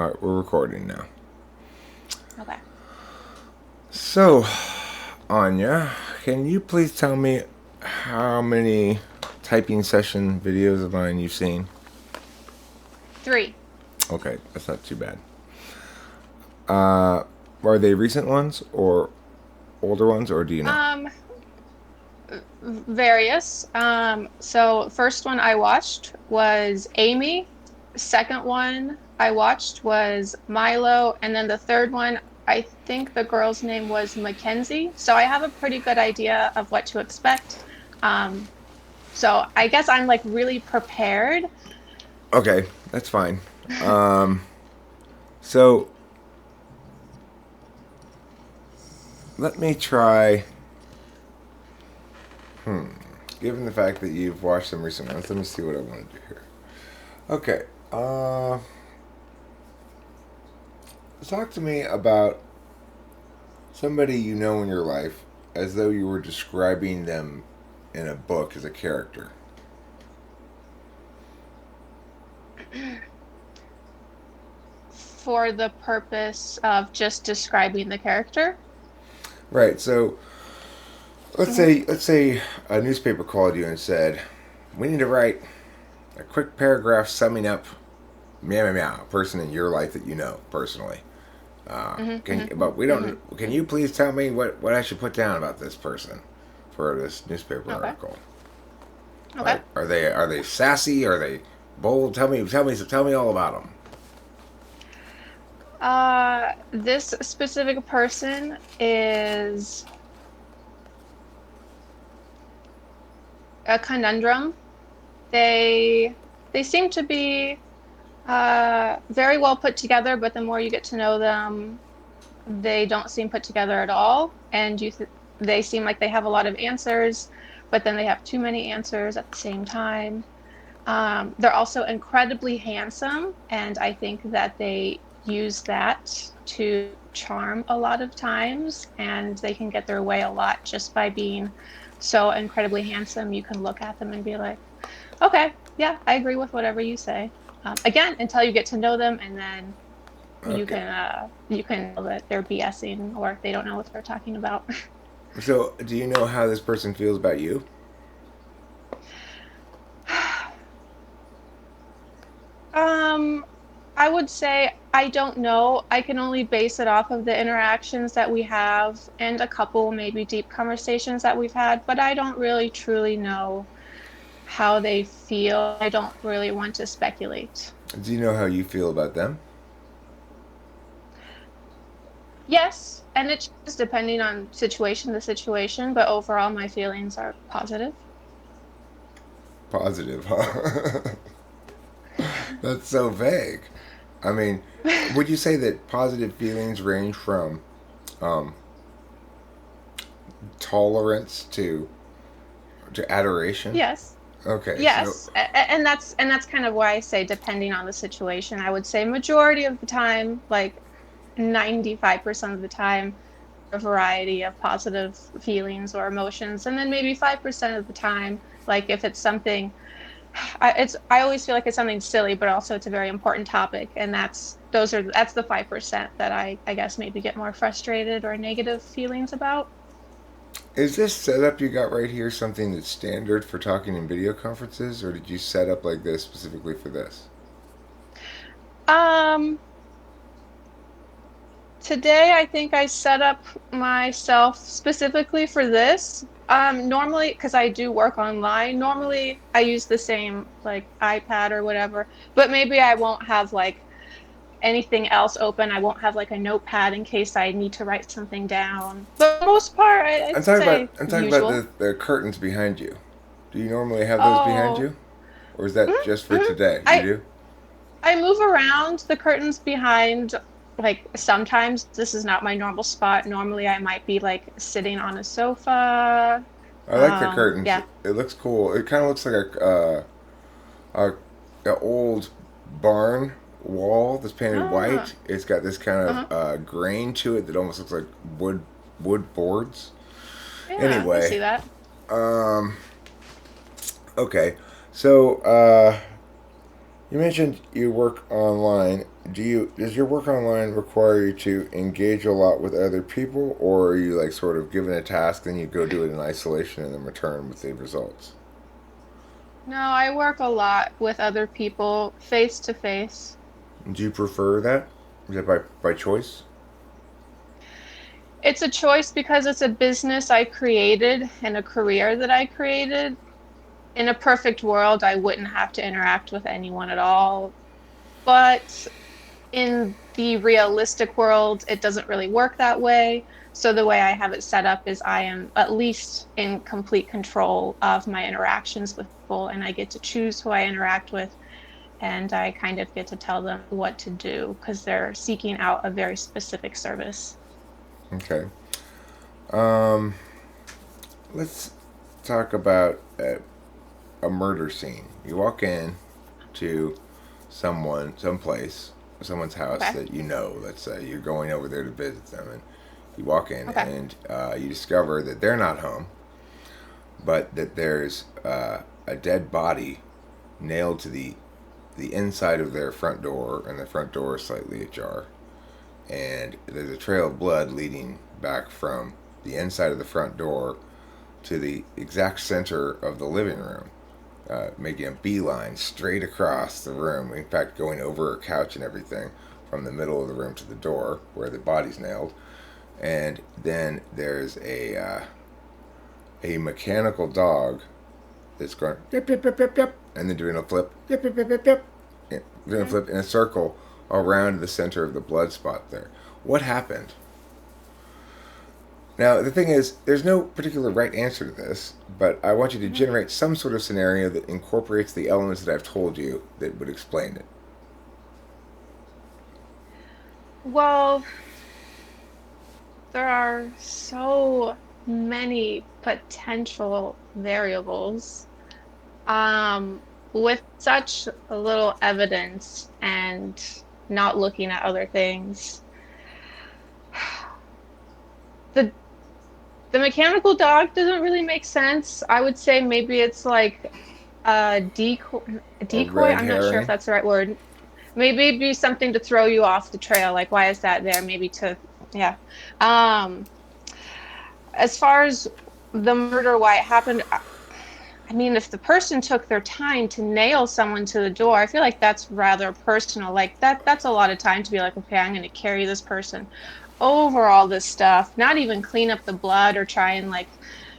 All right, we're recording now. Okay. So, Anya, can you please tell me how many typing session videos of mine you've seen? 3. Okay, that's not too bad. Are they recent ones or older ones, or do you know? Um, Various. So first one I watched was Amy. Second one I watched was Milo, and then the third one, I think the girl's name was Mackenzie. So I have a pretty good idea of what to expect. Um, so I guess I'm like really prepared. Okay, that's fine. So let me try. Given the fact that you've watched some recent ones, let me see what I want to do here. Okay. Talk to me about somebody you know in your life as though you were describing them in a book as a character. For the purpose of just describing the character. Right. So let's Hmm. say let's say a newspaper called you and said, "We need to write a quick paragraph summing up meow meow meow a person in your life that you know personally." Hmm. Can Hmm. but we Hmm. don't. Can you please tell me what I should put down about this person for this newspaper Okay. article? Okay. Like, are they sassy? Are they bold? Tell me all about them. This specific person is a conundrum. They they seem to be very well put together, but the more you get to know them, they don't seem put together at all. And they seem like they have a lot of answers, but then they have too many answers at the same time. They're also incredibly handsome, and I think that they use that to charm a lot of times, and they can get their way a lot just by being so incredibly handsome. You can look at them and be like, okay, yeah, I agree with whatever you say. Again, until you get to know them, and then Okay. you can know that they're BSing or they don't know what they're talking about. So, do you know how this person feels about you? Um, I would say I don't know. I can only base it off of the interactions that we have and a couple maybe deep conversations that we've had, but I don't really truly know how they feel. I don't really want to speculate. Do you know how you feel about them? Yes, and it changes depending on situation to situation, but overall my feelings are positive. Positive, huh? That's so vague. I mean, would you say that positive feelings range from um, tolerance to adoration? Yes. Okay, so Yes, and that's kind of why I say depending on the situation. I would say majority of the time, like 95% of the time, a variety of positive feelings or emotions, and then maybe 5% of the time, like if it's something, I always feel like it's something silly, but also it's a very important topic, and that's the 5% that I guess maybe get more frustrated or negative feelings about. is this setup you got right here something that's standard for talking in video conferences, or did you set up like this specifically for this? Um, Today, I think I set up myself specifically for this. Normally, because I do work online, normally I use the same like iPad or whatever, but maybe I won't have like anything else open. I won't have like a notepad in case I need to write something down. But for the most part, I'd say I'm talking about usual. the curtains behind you. Do you normally have those behind Oh, you, or is that mhm, just for mhm. today? You I do? I move around the curtains behind, like sometimes this is not my normal spot. Normally I might be like sitting on a sofa. I like the curtains. Yeah. It looks cool. It kind of looks like a old barn wall that's painted Ah, white. It's got this kind of uh-huh. grain to it that almost looks like wood boards. Yeah, I see Anyway, that. um, okay. So You mentioned you work online. Does your work online require you to engage a lot with other people, or are you like sort of given a task, then you go do it in isolation and then return with the results? No, I work a lot with other people face to face. Do you prefer that? Is that by choice? It's a choice because it's a business I created and a career that I created. In a perfect world, I wouldn't have to interact with anyone at all. But in the realistic world, it doesn't really work that way. So the way I have it set up is I am at least in complete control of my interactions with people, and I get to choose who I interact with, and I kind of get to tell them what to do because they're seeking out a very specific service. Okay. Um, let's talk about a murder scene. You walk in to someone's house Okay. that you know. Let's say you're going over there to visit them, and you walk in Okay. and you discover that they're not home, but that there's a dead body nailed to the inside of their front door, and the front door is slightly ajar, and there's a trail of blood leading back from the inside of the front door to the exact center of the living room, making a beeline straight across the room. In fact, going over a couch and everything from the middle of the room to the door where the body's nailed. And then there's a mechanical dog that's going yip yip yip yip yip, and then doing a flip yip yip yip yip yip, doing a Hmm. flip in a circle around the center of the blood spot there. What happened? Now, the thing is, there's no particular right answer to this, but I want you to Hmm. generate some sort of scenario that incorporates the elements that I've told you that would explain it. Well, there are so many potential variables. With such little evidence and not looking at other things, the the mechanical dog doesn't really make sense. I would say maybe it's like a decoy, a A decoy. red I'm not sure if herring? that's the right word. Maybe it'd be something to throw you off the trail. Like, why is that there? Maybe to, yeah. Um, as far as the murder, why it happened, I mean, if the person took their time to nail someone to the door, I feel like that's rather personal. Like that's a lot of time to be like, okay, I'm going to carry this person over all this stuff, not even clean up the blood or try and like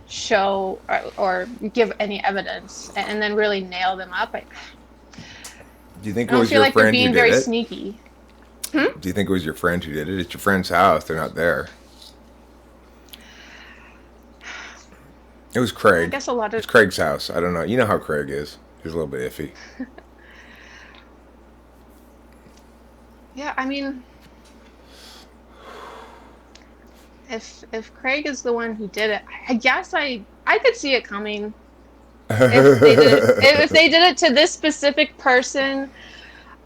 show or give any evidence and then really nail them up. Do you think I it don't was feel your like they're friend who being did very it? sneaky. Hmm? Do you think it was your friend who did it? It's your friend's house. They're not there. It was I Craig. guess a lot of, It's Craig's house. I don't know. You know how Craig is. He's a little bit iffy. yeah, I mean, if Craig is the one who did it, I guess I could see it coming. If they did it if they did it to this specific person,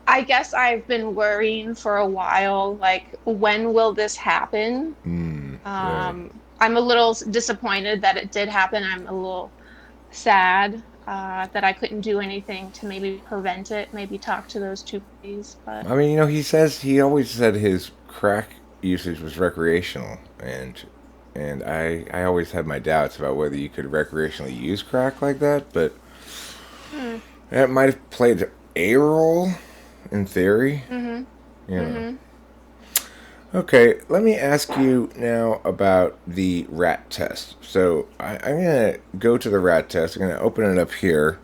I guess I've been worrying for a while, like when will this happen? Right. I'm a little disappointed that it did happen. I'm a little sad that I couldn't do anything to maybe prevent it, maybe talk to those two parties, but I mean, he always said his crack usage was recreational, and I always had my doubts about whether you could recreationally use crack like that, but hmm, that might have played a role in theory, mm-hmm, you know. mm-hmm. Okay, let me ask you now about the rat test. So I'm going to go to the rat test. I'm going to open it up here,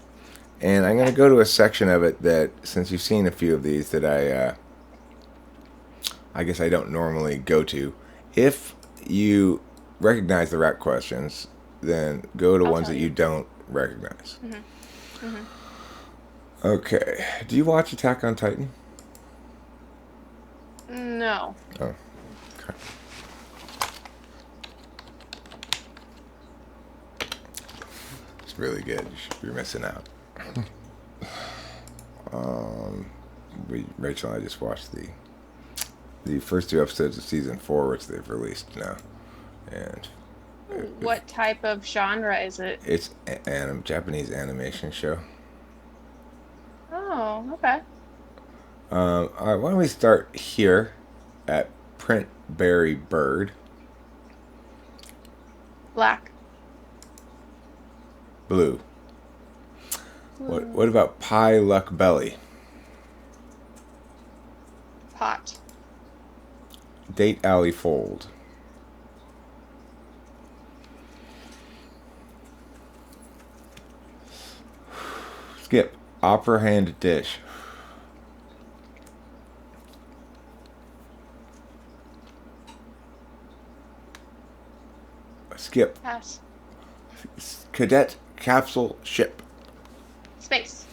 and I'm going to Okay. go to a section of it that, since you've seen a few of these, that I guess I don't normally go to. If you recognize the rat questions, then go to I'll ones tell that you you. don't recognize. Mm-hmm, mm-hmm. Okay, do you watch Attack on Titan? No. Oh, okay. It's really good. You're missing out. Um, Rachel and I just watched the first two episodes of season 4, which they've released now, and What type of genre is it? it's Japanese animation show. Oh, okay. All right, why don't we start here at Printberry Bird. Black. Blue. What about Pie Luck Belly? Pot. Date Alley Fold. Skip. Opera Hand Dish. Skip. Pass. Cadet Capsule Ship. Space.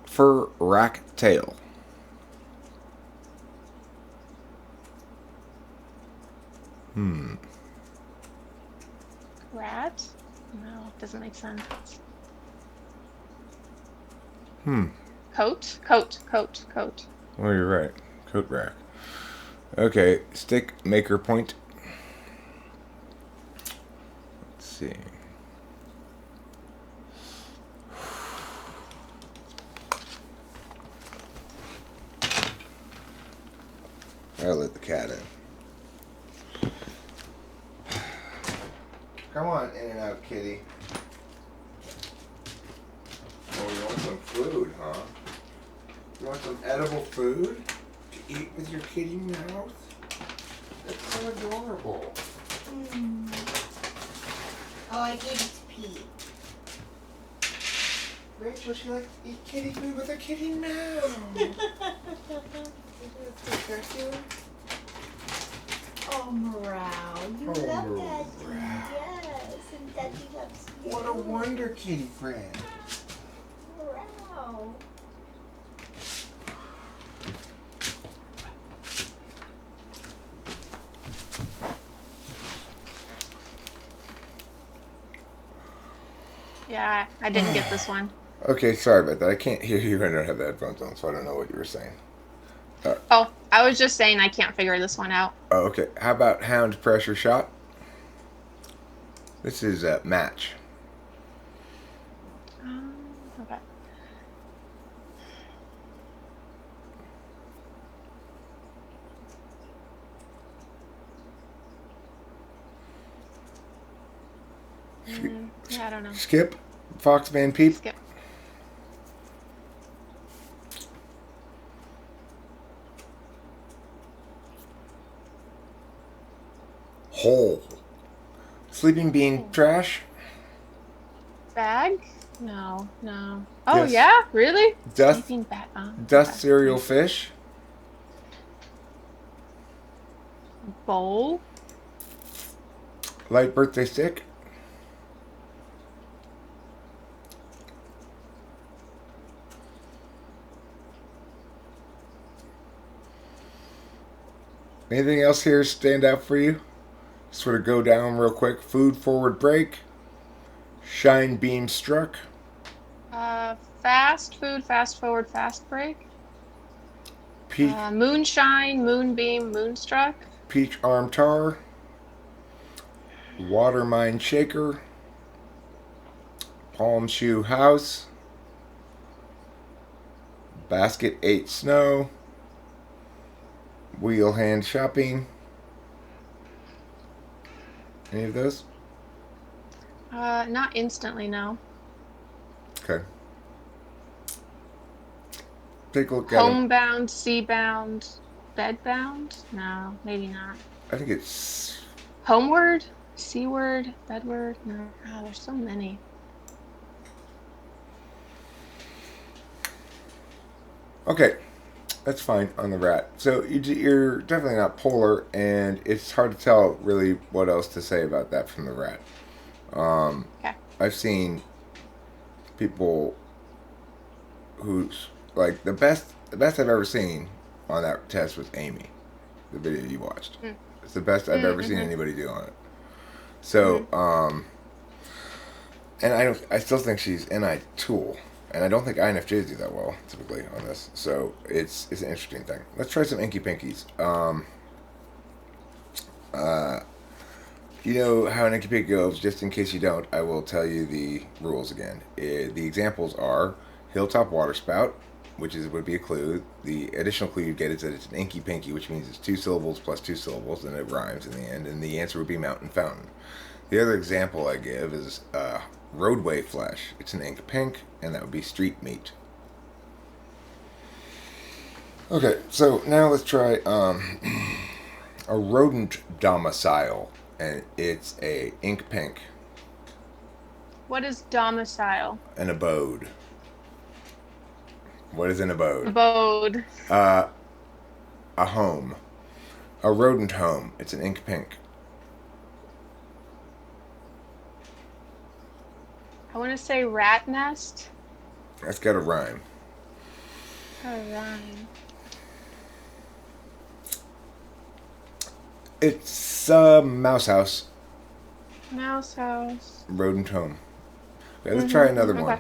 Fur Rack Tail. Rat? No, doesn't make sense. Coat? Coat. Oh, you're right. Coat rack. Okay, Stick Maker Point. Let's see. I'll let the cat in. Come on, in and out, kitty. Oh, you want some food, huh? You want some edible food to eat with your kitty mouth? That's so adorable. Oh, I gave it to Pete. Rachel, she likes to eat kitty food with a kitty mouth. Oh, Morale, you Oh, love Daddy. Morale. Yes, and Daddy loves you. What a wonder kitty friend. Morale. Yeah, I didn't get this one. Okay, sorry about that. I can't hear you. I don't have the headphones on, so I don't know what you were saying. Oh, I was just saying I can't figure this one out. Oh, okay. How about Hound Pressure Shot? This is a match. Okay. Yeah, I don't know. Skip. Foxman Peep. Skip. Hole. Sleeping Bean Trash. Bag? No. Oh, Yes. yeah? Really? Dust. Sleeping bag. Dust Okay. Cereal Fish. Bowl? Light Birthday Stick. Anything else here stand out for you? Sort of go down real quick. Food Forward Break. Shine Beam Struck. Fast food, fast forward, fast break. Peach, Moonshine, moonbeam, moonstruck. Peach Arm Tar. Water Mine Shaker. Palm Shoe House. Basket 8 Snow. Wheel Hand Shopping. Any of those? Not instantly, no. Okay. Take a look at them. Homebound, seabound, bedbound? No, maybe not. I think it's... Homeward, seaward, bedward? No. Oh, there's so many. Okay. That's fine on the rat. So you're definitely not polar, and it's hard to tell really what else to say about that from the rat. Okay. I've seen people who's like the best I've ever seen on that test was Amy, the video you watched. It's the best I've ever seen anybody do on it. So, and I still think she's NI tool. And I don't think INFJs do that well, typically, on this. So, it's an interesting thing. Let's try some Inky Pinkies. You know how an Inky Pinky goes. Just in case you don't, I will tell you the rules again. The examples are Hilltop Water Spout, would be a clue. The additional clue you get is that it's an inky pinky, which means it's 2 syllables plus 2 syllables, and it rhymes in the end. And the answer would be mountain fountain. The other example I give is roadway flesh. It's an ink pink, and that would be street meat. Okay, so now let's try a rodent domicile, and it's a ink pink. What is domicile? An abode. What is an abode? Abode. A home. A rodent home. It's an ink pink. I want to say rat nest. That's got a rhyme. A rhyme. It's a mouse house. Mouse house. Rodent home. Okay, let's try another one.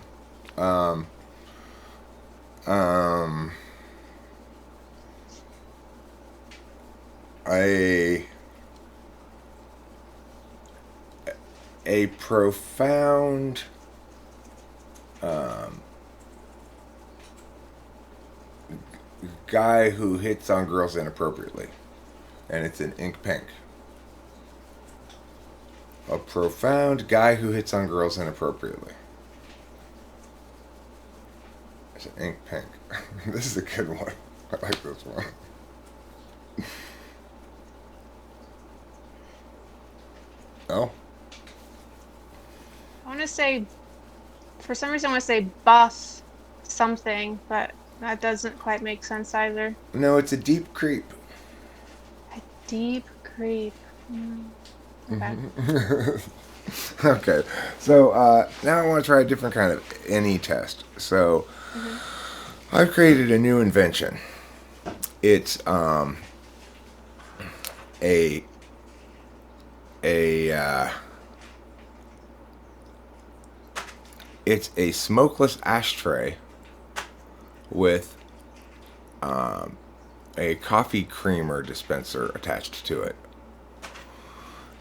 A profound guy who hits on girls inappropriately, and it's an ink pink. A profound guy who hits on girls inappropriately. It's an ink pink. This is a good one. I like this one. Oh? I want to say, for some reason I want to say boss something, but that doesn't quite make sense either. No, it's a deep creep. A deep creep. Okay. Okay, so now I want to try a different kind of any test. So I've created a new invention. It's it's a smokeless ashtray with a coffee creamer dispenser attached to it.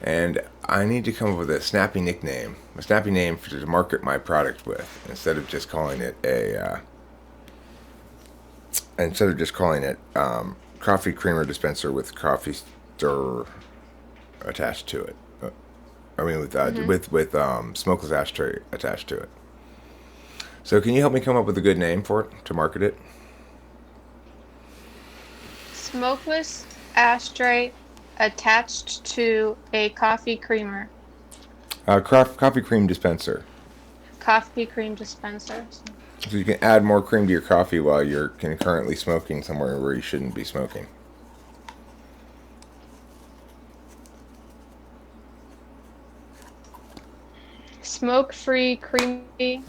And I need to come up with a snappy nickname, to market my product with, instead of just calling it coffee creamer dispenser with coffee stir attached to it. With smokeless ashtray attached to it. So can you help me come up with a good name for it to market it? Smokeless ashtray attached to a coffee creamer. Coffee cream dispenser. Coffee cream dispenser. So you can add more cream to your coffee while you're concurrently smoking somewhere where you shouldn't be smoking. Smoke-free cream bee.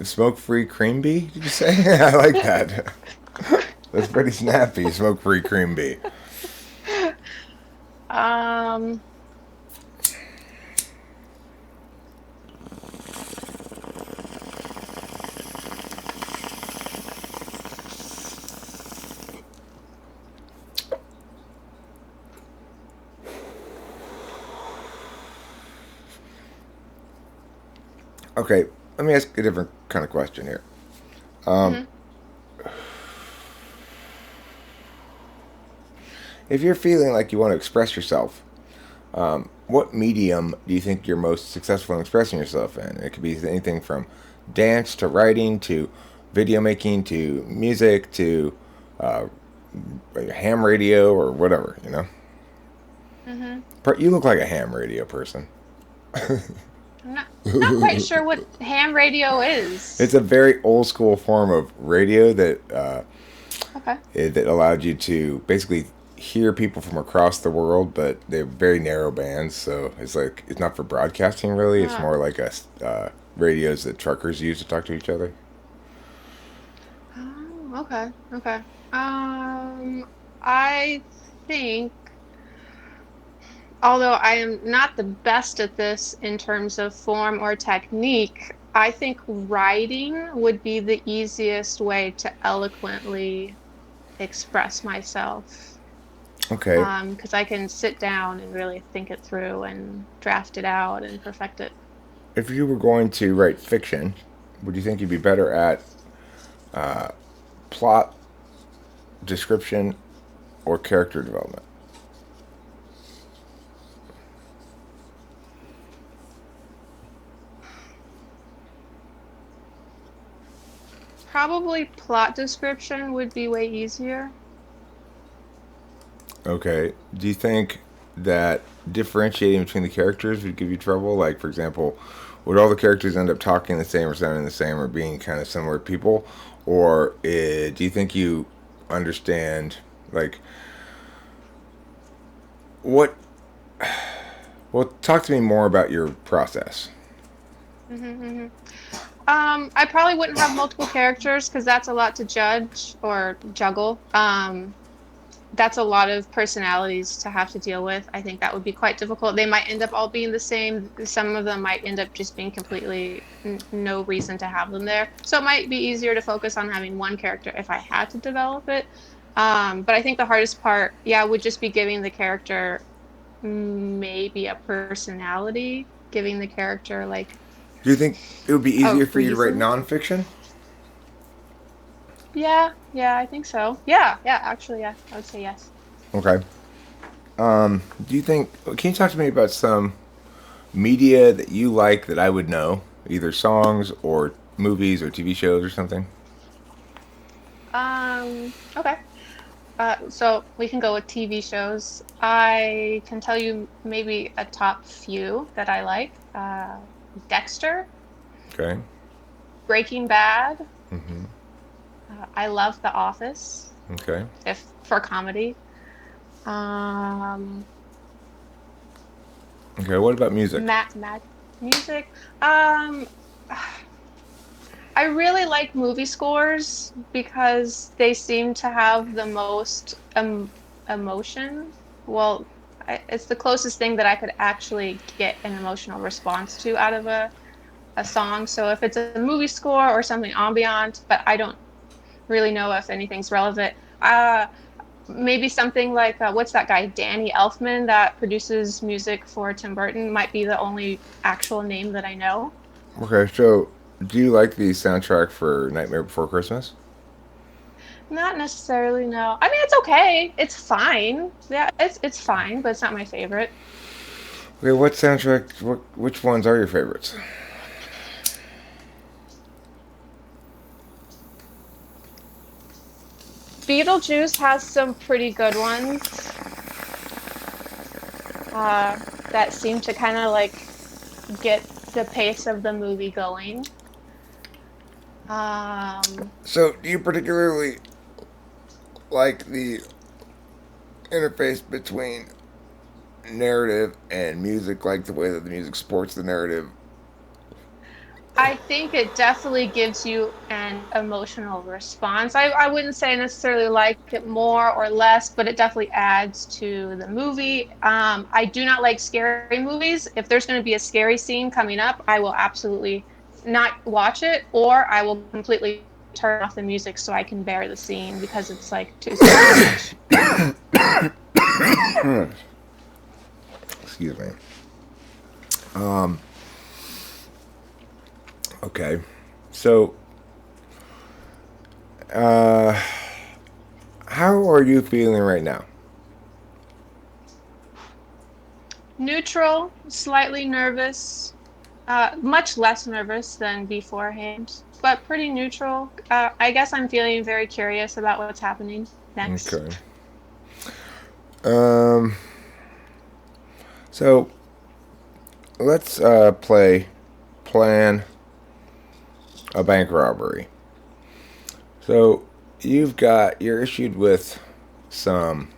Smoke-free cream bee, did you say? I like that. That's pretty snappy, smoke-free cream bee. Okay, let me ask a different kind of question here. If you're feeling like you want to express yourself, what medium do you think you're most successful in expressing yourself in? It could be anything from dance to writing to video making to music to ham radio or whatever, you know? You look like a ham radio person. I'm not quite sure what ham radio is. It's a very old school form of radio that that allowed you to basically hear people from across the world, but they're very narrow bands, so it's not for broadcasting really. It's more like radios that truckers use to talk to each other. Oh, okay. I think, although I am not the best at this in terms of form or technique, I think writing would be the easiest way to eloquently express myself. Okay. Because I can sit down and really think it through and draft it out and perfect it. If you were going to write fiction, would you think you'd be better at plot description or character development? Probably plot description would be way easier. Okay. Do you think that differentiating between the characters would give you trouble? Like, for example, would all the characters end up talking the same or sounding the same or being kind of similar people? Or do you think you understand, like, what? Well, talk to me more about your process. Hmm. I probably wouldn't have multiple characters because that's a lot to judge or juggle. That's a lot of personalities to have to deal with. I think that would be quite difficult. They might end up all being the same. Some of them might end up just being completely no reason to have them there. So it might be easier to focus on having one character if I had to develop it. But I think the hardest part, yeah, would just be giving the character maybe a personality, giving the character like Do you think it would be a easier for you to write reason. nonfiction? Yeah, I think so. Yeah, actually, yeah, I would say yes. Okay. Do you think? Can you talk to me about some media that you like that I would know, either songs or movies or TV shows or something? Okay. So we can go with TV shows. I can tell you maybe a top few that I like. Dexter, Okay. Breaking Bad. Mm-hmm. I love The Office, Okay. if for comedy. Um, Okay. What about music? Matt music. Um, I really like movie scores because they seem to have the most emotion. Well, it's the closest thing that I could actually get an emotional response to out of a song. So if it's a movie score or something ambient, but I don't really know if anything's relevant. Maybe something like what's that guy, Danny Elfman, that produces music for Tim Burton, might be the only actual name that I know. Okay. So, do you like the soundtrack for Nightmare Before Christmas? Not necessarily, no. I mean, it's okay. It's fine. Yeah, it's fine, but it's not my favorite. Okay. What soundtrack? Which ones are your favorites? Beetlejuice has some pretty good ones that seem to kind of like get the pace of the movie going. Um, So, do you particularly like the interface between narrative and music, like the way that the music supports the narrative? I think it definitely gives you an emotional response. I wouldn't say I necessarily like it more or less, but it definitely adds to the movie. I do not like scary movies. If there's going to be a scary scene coming up, I will absolutely not watch it, or I will completely turn off the music so I can bear the scene because it's like too much. Excuse me. Um, okay. So, uh, how are you feeling right now? Neutral, slightly nervous, much less nervous than beforehand, but pretty neutral. I guess I'm feeling very curious about what's happening next. Okay. Um, so let's plan a bank robbery. So you're issued with some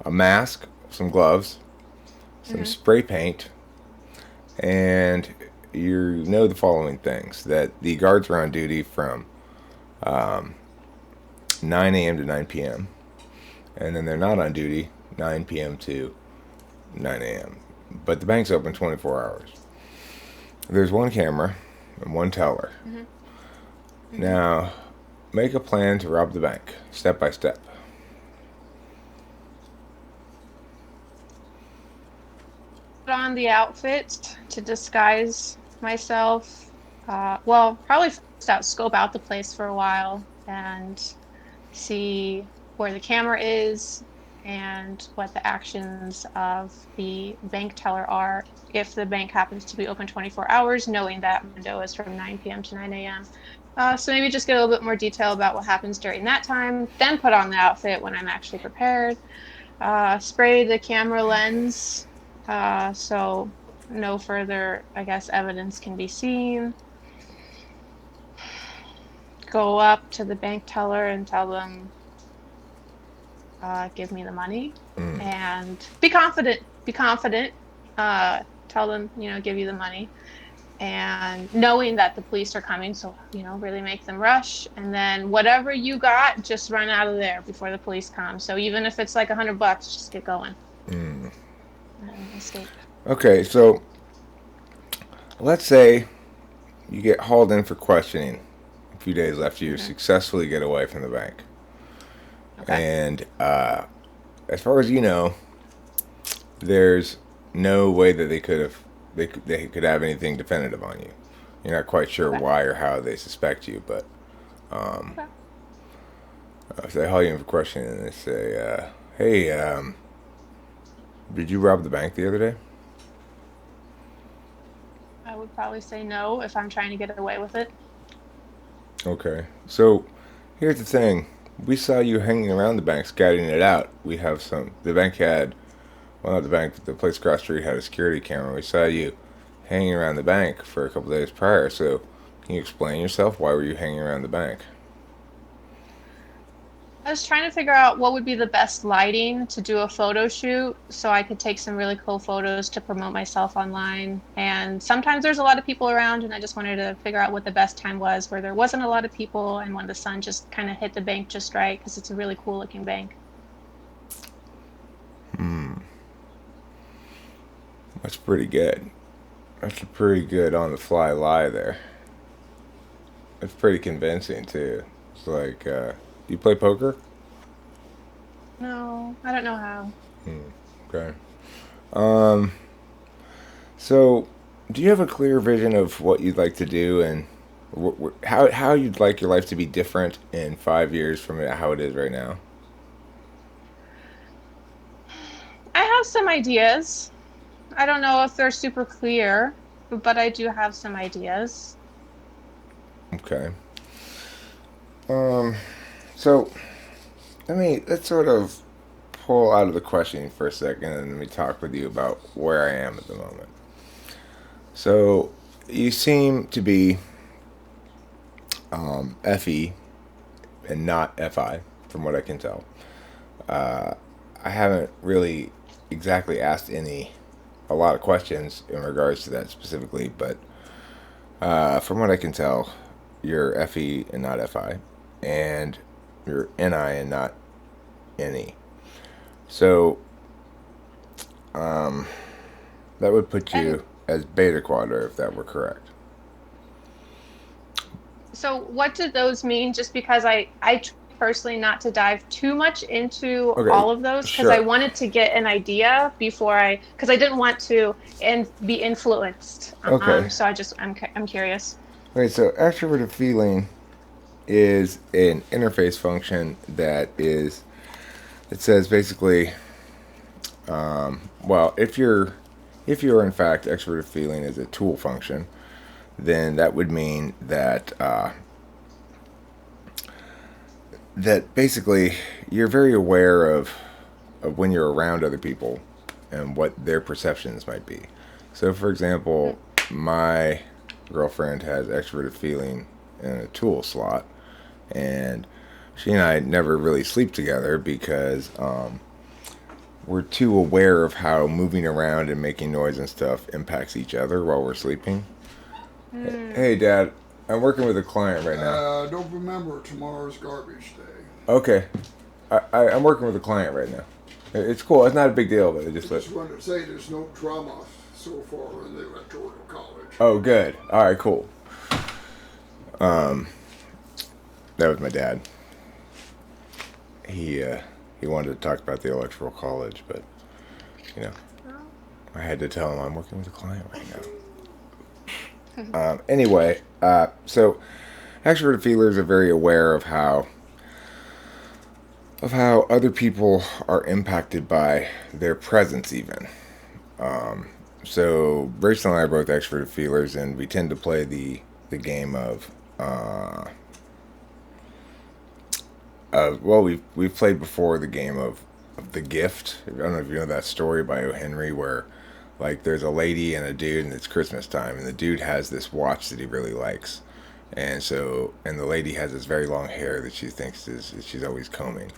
a mask, some gloves, some Hmm. spray paint, and you know the following things: that the guards are on duty from um, 9 a.m. to 9 p.m., and then they're not on duty 9 p.m. to 9 a.m. But the bank's open 24 hours. There's one camera and one teller. Hmm. Hmm. Now, make a plan to rob the bank, step by step. Put on the outfit to disguise myself. Well, probably first out, scope out the place for a while. and see where the camera is and what the actions of the bank teller are if the bank happens to be open 24 hours, knowing that window is from 9 p.m. to 9 a.m. So maybe just get a little bit more detail about what happens during that time, then put on the outfit when I'm actually prepared. Spray the camera lens so no further, I guess, evidence can be seen. Go up to the bank teller and tell them, give me the money, and be confident. Be confident. Tell them, give you the money, and knowing that the police are coming, so really make them rush. And then whatever you got, just run out of there before the police come. So even if it's like $100, just get going. And escape. Okay, so let's say you get hauled in for questioning. A few days after you successfully get away from the bank. Okay. And as far as you know, there's no way that they could have anything definitive on you. You're not quite sure why or how they suspect you, but if they haul you in for questioning and they say, "Hey, did you rob the bank the other day?" I would probably say no if I'm trying to get away with it. Okay, so here's the thing. We saw you hanging around the bank, scouting it out. We have the bank had, well, not the bank, but the place across the street had a security camera. We saw you hanging around the bank for a couple days prior, so can you explain yourself? Why were you hanging around the bank? I was trying to figure out what would be the best lighting to do a photo shoot so I could take some really cool photos to promote myself online. And sometimes there's a lot of people around, and I just wanted to figure out what the best time was where there wasn't a lot of people and when the sun just kind of hit the bank just right, because it's a really cool looking bank. That's pretty good. That's a pretty good on the fly lie there. It's pretty convincing too. It's like, you play poker? No, I don't know how. Okay. So, do you have a clear vision of what you'd like to do and how you'd like your life to be different in 5 years from how it is right now? I have some ideas. I don't know if they're super clear, but I do have some ideas. Okay. So let's sort of pull out of the questioning for a second and let me talk with you about where I am at the moment. So you seem to be FE and not FI, from what I can tell. I haven't really exactly asked a lot of questions in regards to that specifically, but from what I can tell, you're FE and not FI, and you're NI and not NE. So that would put you as beta quadra if that were correct. So what do those mean? Just because I personally not to dive too much into all of those, because I wanted to get an idea because I didn't want to be influenced. Okay. So I'm curious. Okay, so extroverted feeling is an interface function that says basically, well, if you're in fact extroverted feeling is a tool function, then that would mean that that basically you're very aware of when you're around other people and what their perceptions might be. So, for example, my girlfriend has extroverted feeling in a tool slot, and she and I never really sleep together because we're too aware of how moving around and making noise and stuff impacts each other while we're sleeping. Hey, Dad, I'm working with a client right now. Don't remember, tomorrow's garbage day. Okay. I'm working with a client right now. It's cool. It's not a big deal, but I just wanted to say there's no drama so far in the electoral college. Oh, good. All right, cool. That was my dad. He wanted to talk about the electoral college, but I had to tell him I'm working with a client right now. Anyway, so extroverted feelers are very aware of how other people are impacted by their presence even. So Rachel and I are both extroverted feelers, and we tend to play the game of well, we've played before the game of the gift. I don't know if you know that story by O. Henry where like there's a lady and a dude and it's Christmas time and the dude has this watch that he really likes. And the lady has this very long hair that she thinks she's always combing.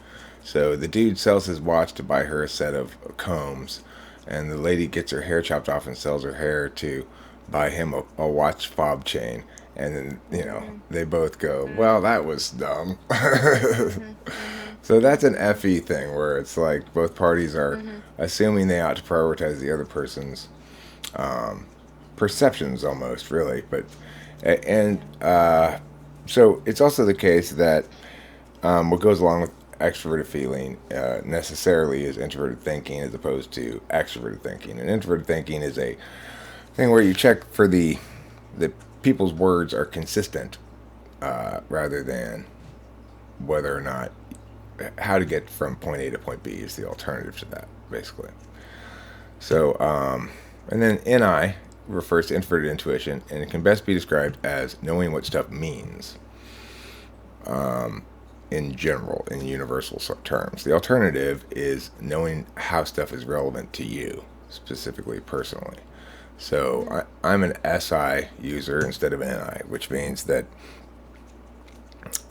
So the dude sells his watch to buy her a set of combs, and the lady gets her hair chopped off and sells her hair to buy him a watch fob chain. And then, they both go, well, that was dumb. So that's an FE thing where it's like both parties are assuming they ought to prioritize the other person's perceptions almost, really. So it's also the case that what goes along with extroverted feeling necessarily is introverted thinking as opposed to extroverted thinking. And introverted thinking is a thing where you check for the people's words are consistent rather than whether or not how to get from point A to point B is the alternative to that, basically. So, and then NI refers to introverted intuition, and it can best be described as knowing what stuff means in general, in universal terms. The alternative is knowing how stuff is relevant to you, specifically, personally. So I'm an SI user instead of an NI, which means that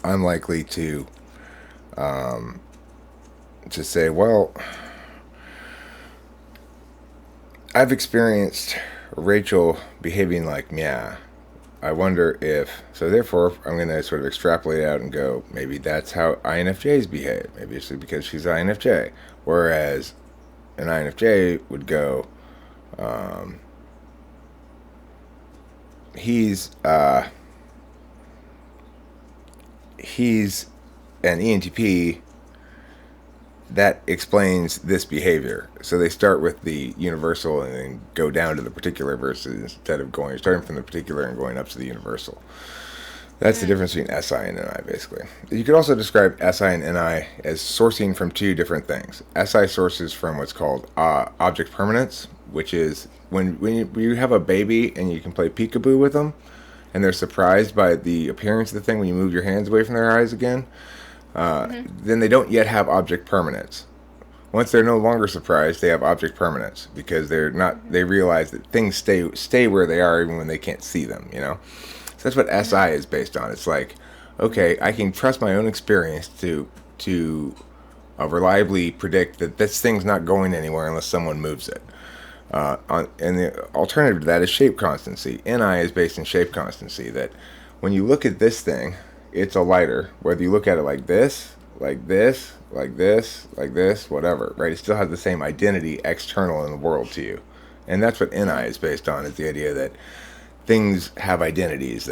I'm likely to say, well, I've experienced Rachel behaving like meow. I wonder if, so therefore I'm going to sort of extrapolate out and go, maybe that's how INFJs behave. Maybe it's because she's INFJ. Whereas an INFJ would go, he's an ENTP, that explains this behavior. So they start with the universal and then go down to the particular versus instead of starting from the particular and going up to the universal. That's the difference between SI and NI, basically. You could also describe SI and NI as sourcing from two different things. SI sources from what's called object permanence, which is when you have a baby and you can play peekaboo with them, and they're surprised by the appearance of the thing when you move your hands away from their eyes again, then they don't yet have object permanence. Once they're no longer surprised, they have object permanence because they realize that things stay where they are even when they can't see them, So that's what SI is based on. It's like, okay, I can trust my own experience to reliably predict that this thing's not going anywhere unless someone moves it. And the alternative to that is shape constancy. NI is based in shape constancy, that when you look at this thing, it's a lighter. Whether you look at it like this, like this, like this, like this, whatever, right? It still has the same identity external in the world to you. And that's what NI is based on, is the idea that things have identities.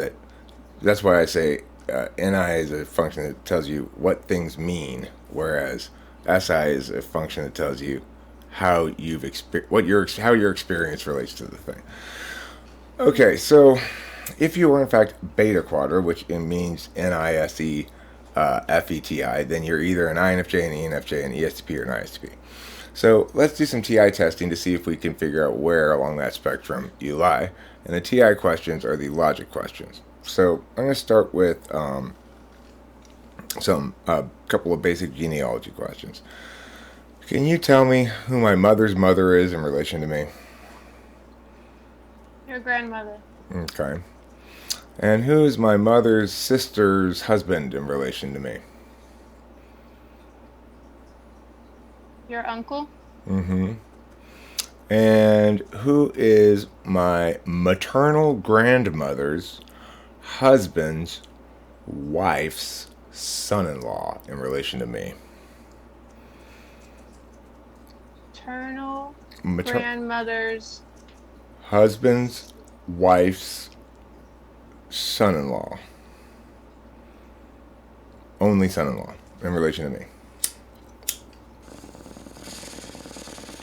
That's why I say NI is a function that tells you what things mean, whereas SI is a function that tells you how your experience relates to the thing. Okay, so if you are in fact beta quadra, which it means NISE FETI, then you're either an INFJ, an ENFJ, an ESTP, or an ISTP. So let's do some TI testing to see if we can figure out where along that spectrum you lie. And the TI questions are the logic questions. So I'm going to start with a couple of basic genealogy questions. Can you tell me who my mother's mother is in relation to me? Your grandmother. Okay. And who's my mother's sister's husband in relation to me? Your uncle. Mm-hmm. And who is my maternal grandmother's husband's wife's son-in-law in relation to me? Maternal grandmother's husband's wife's son-in-law. Only son-in-law in relation to me.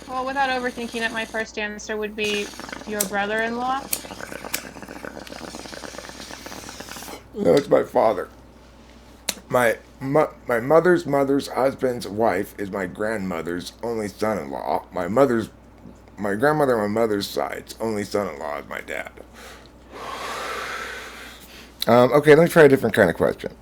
Well, without overthinking it, my first answer would be your brother-in-law. No, it's my father. My mother's husband's wife is my grandmother's only son-in-law. My grandmother on my mother's side's only son-in-law is my dad. Okay, let me try a different kind of question.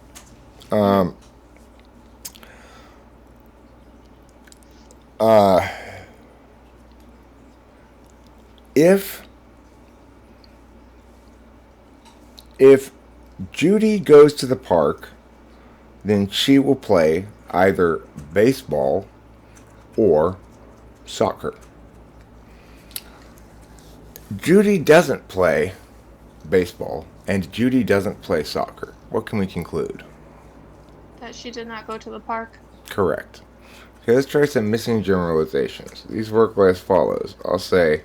If Judy goes to the park, then she will play either baseball or soccer. Judy doesn't play baseball and Judy doesn't play soccer. What can we conclude? That she did not go to the park. Correct. Okay, let's try some missing generalizations. These work as follows. I'll say,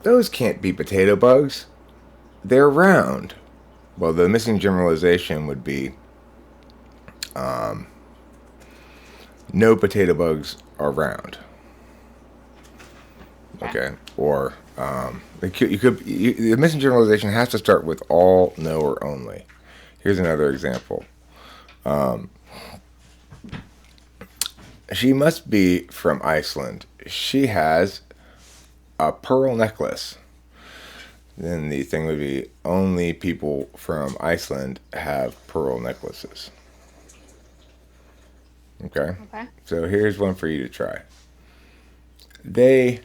those can't be potato bugs. They're round. Well, the missing generalization would be, no potato bugs are round. Okay. Or the missing generalization has to start with all, no, or only. Here's another example. She must be from Iceland. She has a pearl necklace. Then the thing would be, only people from Iceland have pearl necklaces. Okay? Okay. So here's one for you to try. They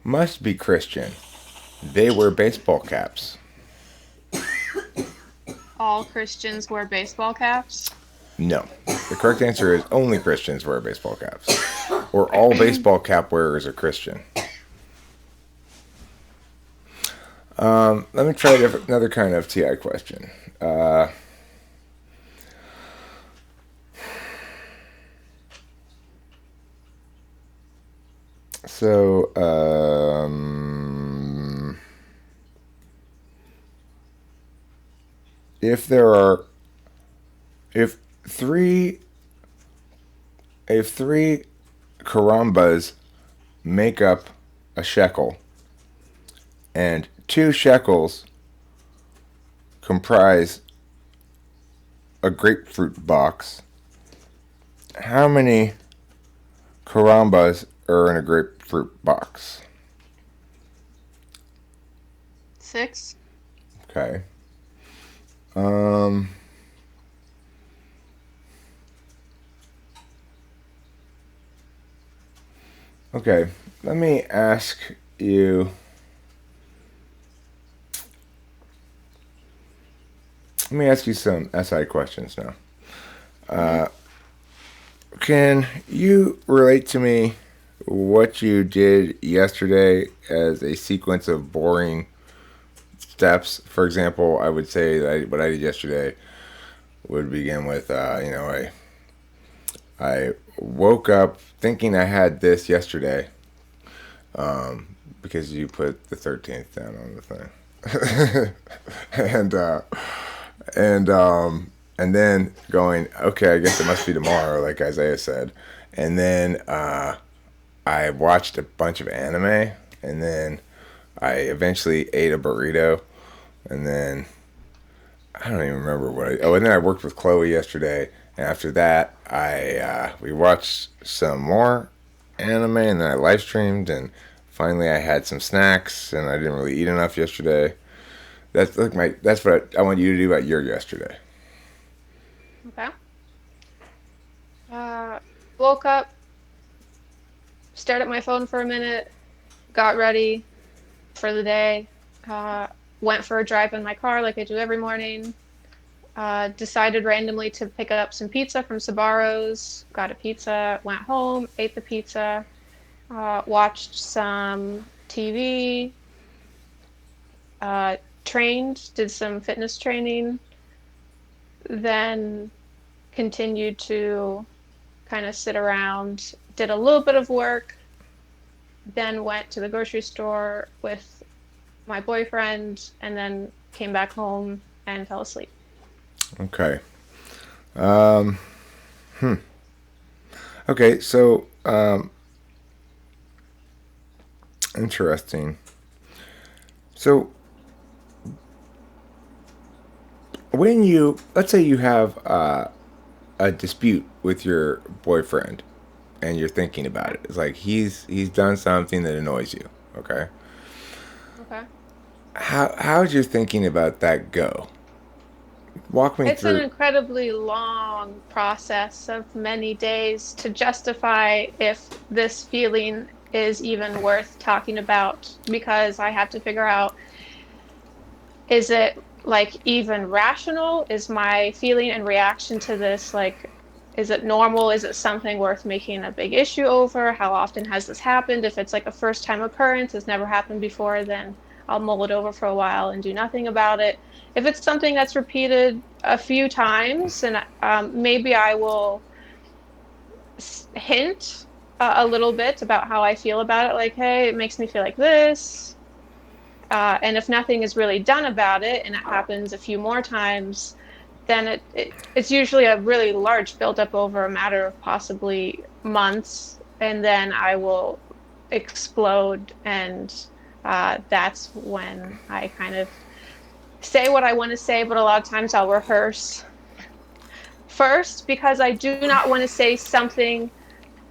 must be Christian. They wear baseball caps. All Christians wear baseball caps. No. The correct answer is only Christians wear baseball caps. Or all baseball cap wearers are Christian. Let me try another kind of TI question. If three karambas make up a shekel, and 2 shekels comprise a grapefruit box, how many karambas are in a grapefruit box? 6. Okay. Okay, let me ask you. Let me ask you some SI questions now. Can you relate to me what you did yesterday as a sequence of boring steps? For example, I would say that what I did yesterday would begin with, I woke up thinking I had this yesterday, because you put the 13th down on the thing, and then going, okay, I guess it must be tomorrow, like Isaiah said, and then I watched a bunch of anime, and then I eventually ate a burrito, and then I don't even remember and then I worked with Chloe yesterday, and after that, we watched some more anime, and then I live streamed, and finally I had some snacks, and I didn't really eat enough yesterday. That's what I want you to do about your yesterday. Okay. Woke up, stared at my phone for a minute, got ready for the day, went for a drive in my car like I do every morning, decided randomly to pick up some pizza from Sbarro's, got a pizza, went home, ate the pizza, watched some TV, trained, did some fitness training, then continued to kind of sit around, did a little bit of work, then went to the grocery store with my boyfriend, and then came back home and fell asleep. Okay. Okay, so interesting. So when you, let's say you have a dispute with your boyfriend and you're thinking about it. It's like he's done something that annoys you. Okay. Okay. How's your thinking about that go? Walk me It's an through. incredibly long process of many days to justify if this feeling is even worth talking about, because I have to figure out, is it like even rational? Is my feeling and reaction to this like, is it normal? Is it something worth making a big issue over? How often has this happened? If it's like a first time occurrence, it's never happened before, then I'll mull it over for a while and do nothing about it. If it's something that's repeated a few times, and maybe I will hint a little bit about how I feel about it, like, hey, it makes me feel like this. And if nothing is really done about it, and it happens a few more times, then it's usually a really large buildup over a matter of possibly months, and then I will explode, and that's when I kind of say what I want to say, but a lot of times I'll rehearse first because I do not want to say something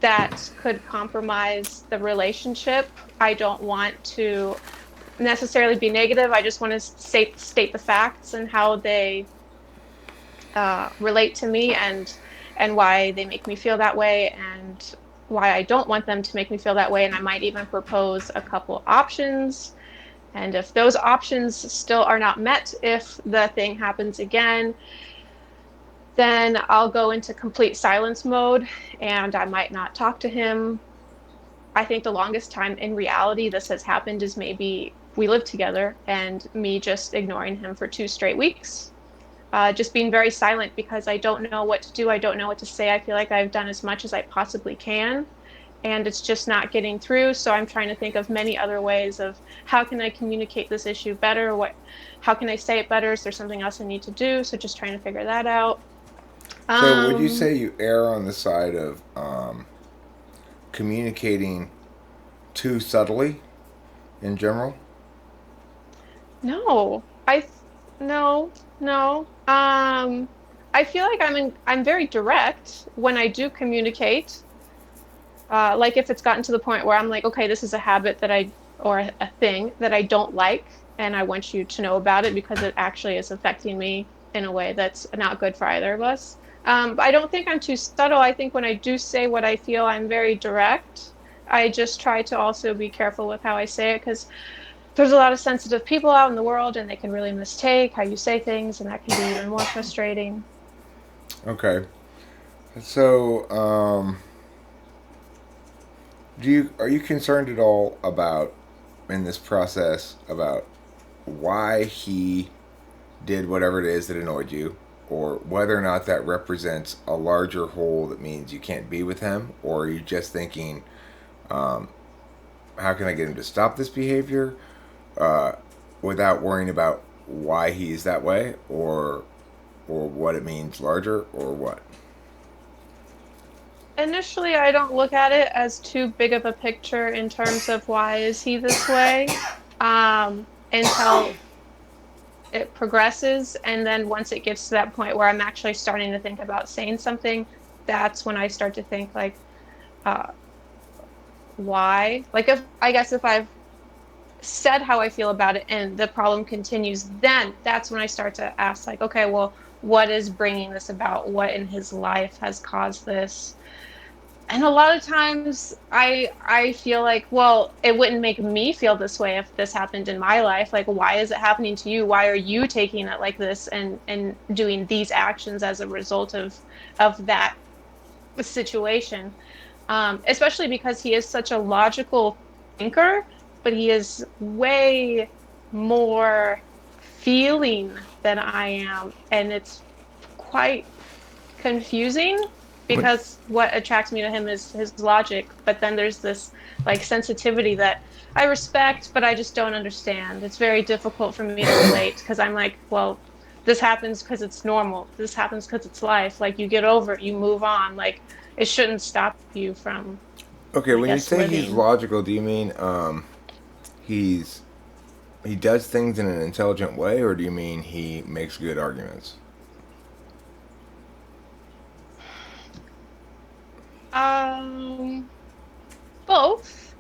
that could compromise the relationship. I don't want to necessarily be negative. I just want to state the facts and how they relate to me, and why they make me feel that way, and why I don't want them to make me feel that way. And I might even propose a couple options. And if those options still are not met, if the thing happens again, then I'll go into complete silence mode and I might not talk to him. I think the longest time in reality this has happened is maybe we lived together and me just ignoring him for 2 straight weeks. Just being very silent because I don't know what to do. I don't know what to say. I feel like I've done as much as I possibly can, and it's just not getting through. So I'm trying to think of many other ways of how can I communicate this issue better? How can I say it better? Is there something else I need to do? So just trying to figure that out. So would you say you err on the side of communicating too subtly in general? No, no, no. I feel like I'm very direct when I do communicate. Like if it's gotten to the point where I'm like, okay, this is a habit or a thing that I don't like, and I want you to know about it because it actually is affecting me in a way that's not good for either of us. But I don't think I'm too subtle. I think when I do say what I feel, I'm very direct. I just try to also be careful with how I say it, because there's a lot of sensitive people out in the world, and they can really mistake how you say things, and that can be even more frustrating. Okay. So, are you concerned at all about in this process about why he did whatever it is that annoyed you, or whether or not that represents a larger whole that means you can't be with him, or are you just thinking, how can I get him to stop this behavior, without worrying about why he's that way, or what it means larger, or what? Initially, I don't look at it as too big of a picture in terms of why is he this way, until it progresses. And then once it gets to that point where I'm actually starting to think about saying something, that's when I start to think like, uh, why? Like if I've said how I feel about it and the problem continues, then that's when I start to ask like, okay, well, what is bringing this about? What in his life has caused this? And a lot of times I feel like, well, it wouldn't make me feel this way if this happened in my life. Like, why is it happening to you? Why are you taking it like this and doing these actions as a result of that situation? Especially because he is such a logical thinker, but he is way more feeling than I am, and it's quite confusing because what attracts me to him is his logic, but then there's this like sensitivity that I respect, but I just don't understand. It's very difficult for me to relate because I'm like, well, this happens because it's normal. This happens because it's life. Like, you get over it, you move on. Like, it shouldn't stop you from, Okay, I when you guess, say he's living. logical, do you mean he's he does things in an intelligent way, or do you mean he makes good arguments? Um, both.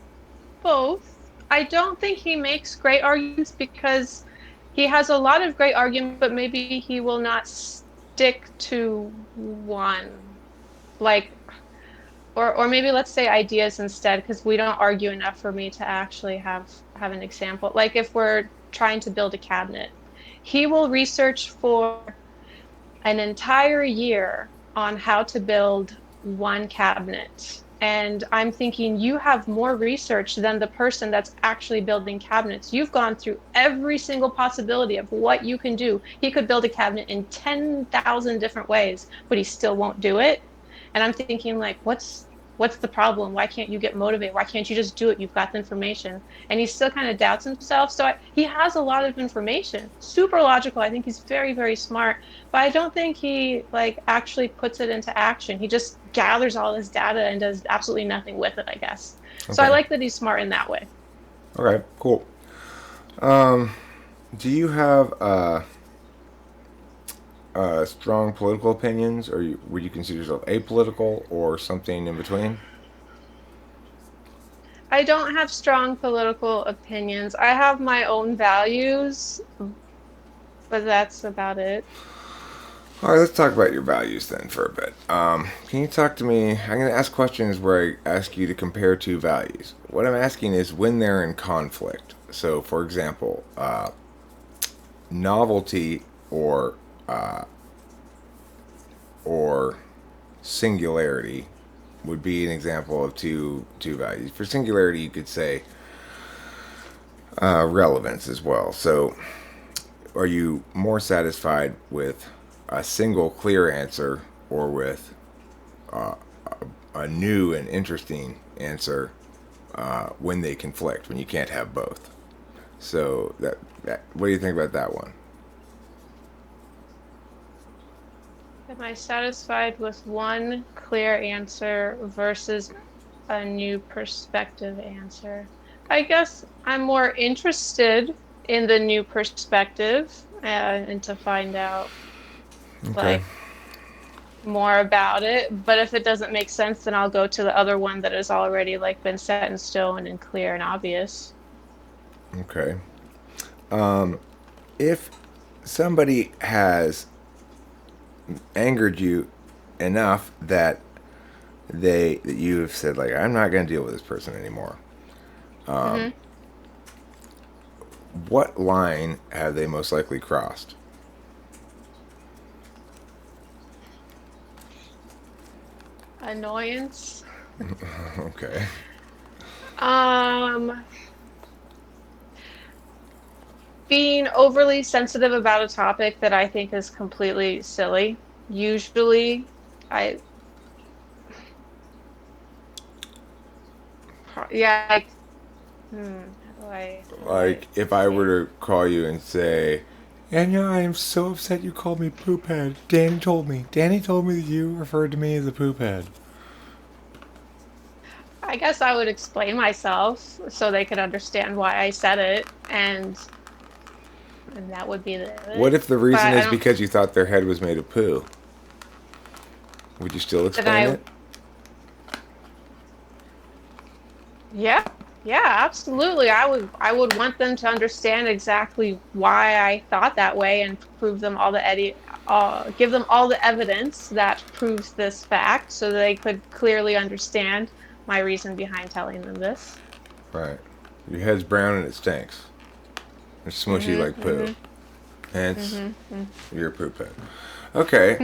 Both. I don't think he makes great arguments because he has a lot of great arguments, but maybe he will not stick to one. Like, or maybe let's say ideas instead, because we don't argue enough for me to actually have an example. Like if we're trying to build a cabinet, he will research for an entire year on how to build one cabinet. And I'm thinking, you have more research than the person that's actually building cabinets. You've gone through every single possibility of what you can do. He could build a cabinet in 10,000 different ways, but he still won't do it. And I'm thinking, like, what's the problem? Why can't you get motivated? Why can't you just do it? You've got the information. And he still kind of doubts himself. So he has a lot of information, super logical. I think he's very, very smart, but I don't think he like actually puts it into action. He just gathers all this data and does absolutely nothing with it, I guess. So I Okay. like that he's smart in that way. Okay, cool. Um, do you have strong political opinions, or would you consider yourself apolitical, or something in between? I don't have strong political opinions. I have my own values, but that's about it. All right, let's talk about your values then for a bit. Can you talk to me? I'm going to ask questions where I ask you to compare two values. What I'm asking is when they're in conflict. So, for example, novelty uh, or singularity would be an example of two values. For singularity, you could say relevance as well. So, are you more satisfied with a single clear answer or with a new and interesting answer when they conflict, when you can't have both? So that what do you think about that one? Am I satisfied with one clear answer versus a new perspective answer? I guess I'm more interested in the new perspective and to find out Okay. like more about it. But if it doesn't make sense, then I'll go to the other one that has already like been set in stone and clear and obvious. Okay. If somebody has angered you enough that you have said like I'm not going to deal with this person anymore, Hmm. what line have they most likely crossed? Annoyance. Okay. Um, being overly sensitive about a topic that I think is completely silly. Usually, I, yeah, like, how do I Like if I say were it? to call you and say, Anya, I am so upset you called me poop head. Danny told me. Danny told me that you referred to me as a poop head. I guess I would explain myself so they could understand why I said it, and that would be What it. if the But reason I is don't, because you thought their head was made of poo? Would you still then explain it? yeah, yeah, absolutely. I would want them to understand exactly why I thought that way and prove them all give them all the evidence that proves this fact so they could clearly understand my reason behind telling them this. Right. Your head's brown and it stinks. It's smushy Mhm, like poo. mhm, Hence, mhm, you're a poop head. Okay.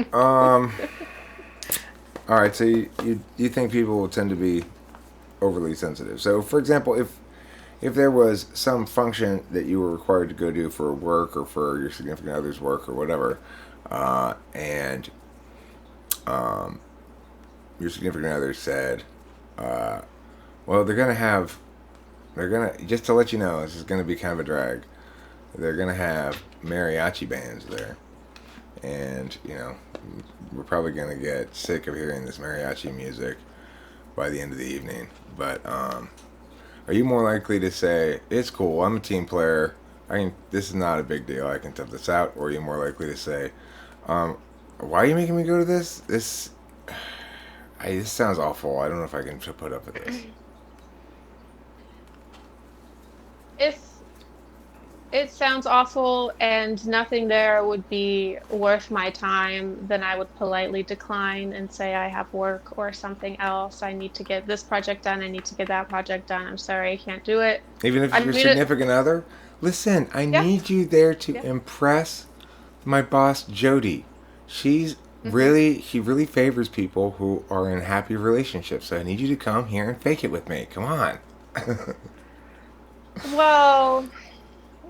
All right. So you think people will tend to be overly sensitive? So, for example, if there was some function that you were required to go do for work or for your significant other's work or whatever, and your significant other said, well, they're gonna, just to let you know, this is gonna be kind of a drag. They're gonna have mariachi bands there, and we're probably gonna get sick of hearing this mariachi music by the end of the evening. But are you more likely to say it's cool? I'm a team player. This is not a big deal. I can tough this out. Or you're more likely to say, why are you making me go to this? This sounds awful. I don't know if I can put up with this. If it sounds awful and nothing there would be worth my time, then I would politely decline and say I have work or something else. I need to get this project done. I need to get that project done. I'm sorry, I can't do it. Even if I your mean, significant other? Listen, I Yeah. need you there to Yeah. impress my boss, Jody. She really favors people who are in happy relationships. So I need you to come here and fake it with me. Come on. Well,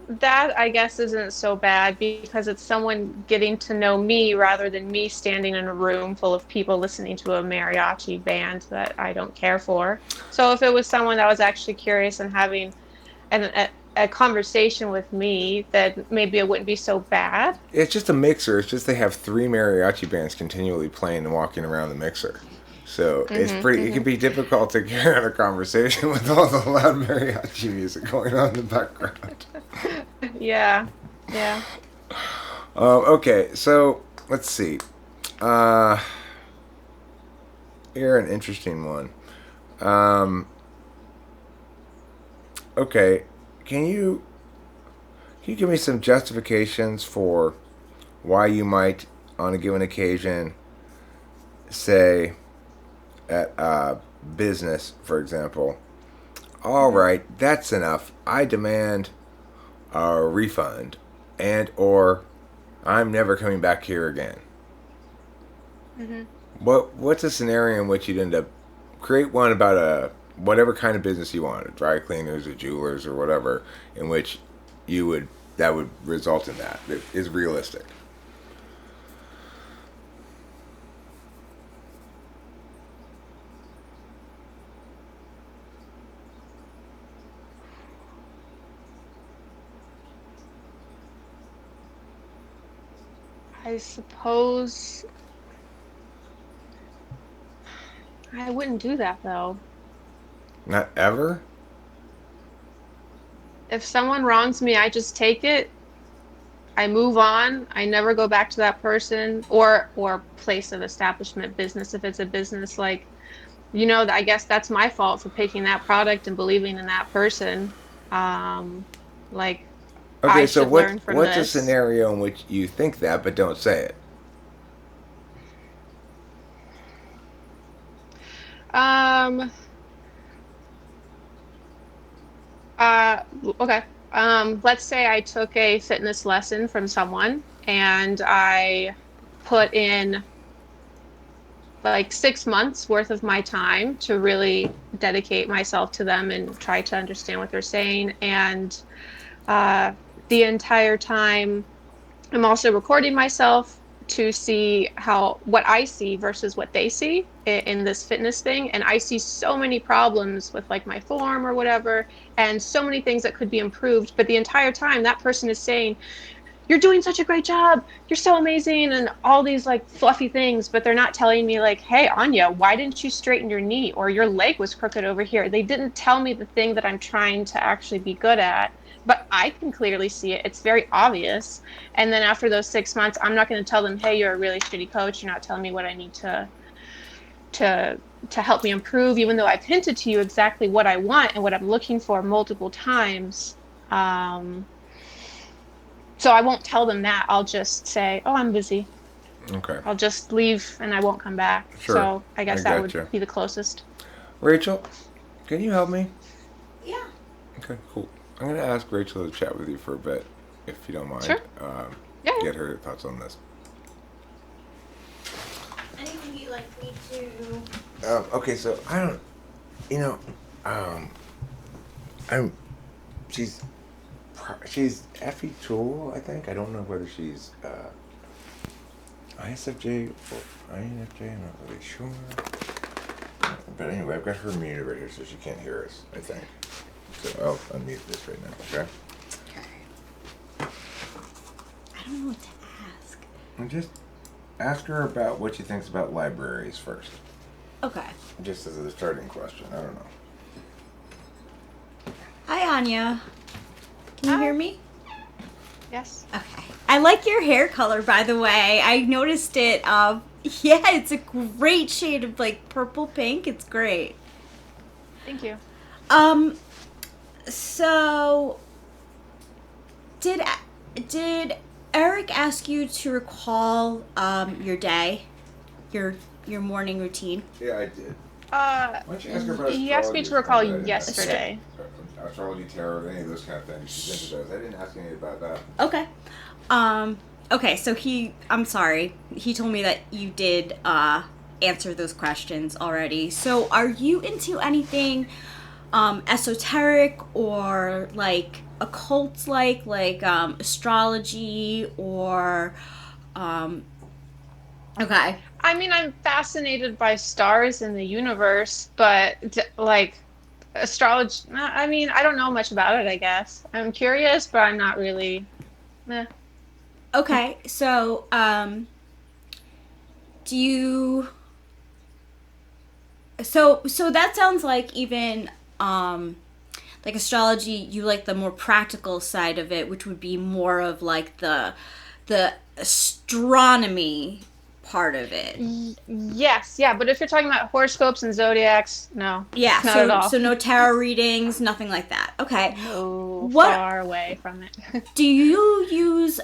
that I guess isn't so bad because it's someone getting to know me rather than me standing in a room full of people listening to a mariachi band that I don't care for. So if it was someone that was actually curious and having a conversation with me, then maybe it wouldn't be so bad. It's just a mixer. It's just they have 3 mariachi bands continually playing and walking around the mixer. So it's pretty. It can be difficult to carry on a conversation with all the loud mariachi music going on in the background. Yeah. Okay, so let's see. Here an interesting one. Okay, can you give me some justifications for why you might, on a given occasion, say at business, for example, all right, that's enough. I demand a refund, and or I'm never coming back here again. What's a scenario in which you'd end up create one about whatever kind of business you wanted, dry cleaners or jewelers or whatever, in which that would result in that is realistic. I suppose I wouldn't do that though. Not ever? If someone wrongs me, I just take it. I move on. I never go back to that person or place of establishment business if it's a business like I guess that's my fault for picking that product and believing in that person. Like Okay, I so should learn from what's a this. scenario in which you think that but don't say it? Um, okay. Let's say I took a fitness lesson from someone and I put in like 6 months worth of my time to really dedicate myself to them and try to understand what they're saying. And the entire time, I'm also recording myself to see what I see versus what they see in this fitness thing. And I see so many problems with like my form or whatever, and so many things that could be improved. But the entire time, that person is saying, "You're doing such a great job. You're so amazing," and all these like fluffy things, but they're not telling me like, "Hey, Anya, why didn't you straighten your knee?" or "Your leg was crooked over here." They didn't tell me the thing that I'm trying to actually be good at, but I can clearly see it. It's very obvious. And then after those 6 months, I'm not going to tell them, "Hey, you're a really shitty coach. You're not telling me what I need to help me improve," even though I've hinted to you exactly what I want and what I'm looking for multiple times. So I won't tell them that. I'll just say, "Oh, I'm busy." Okay. I'll just leave and I won't come back. Sure. So I guess that gotcha. would be the closest. Rachel, can you help me? Yeah. Okay, cool. I'm going to ask Rachel to chat with you for a bit, if you don't mind. Sure. Yeah. Get her thoughts on this. Anything you'd like me to? Okay, so I don't, she's Effie Tool, I think. I don't know whether she's ISFJ or INFJ. I'm not really sure. But anyway, I've got her muted right here, so she can't hear us, I think. So I'll unmute this right now, okay? I don't know what to ask. And just ask her about what she thinks about libraries first. Okay. Just as a starting question. I don't know. Hi, Anya. Can you hear me? Yes. Okay. I like your hair color, by the way. I noticed it. Yeah, it's a great shade of like purple pink. It's great. Thank you. So did Eric ask you to recall your day, your morning routine? Yeah, I did. Uh, Why don't you ask her about he asked me astrology to or recall something? I didn't ask her yesterday. about astrology, tarot, any of those kind of things. She's into those. I didn't ask any about that. Okay. Okay, so I'm sorry. He told me that you did answer those questions already. So are you into anything esoteric or like occult like astrology or okay. I mean, I'm fascinated by stars in the universe, but like astrology, I mean, I don't know much about it, I guess. I'm curious, but I'm not really. Eh. Okay, so do you so that sounds like even like astrology, you like the more practical side of it, which would be more of like the astronomy part of it. Yes, yeah, but if you're talking about horoscopes and zodiacs, no, Yeah, not at all. so no tarot readings, nothing like that. Okay. No, What far away from it. do you use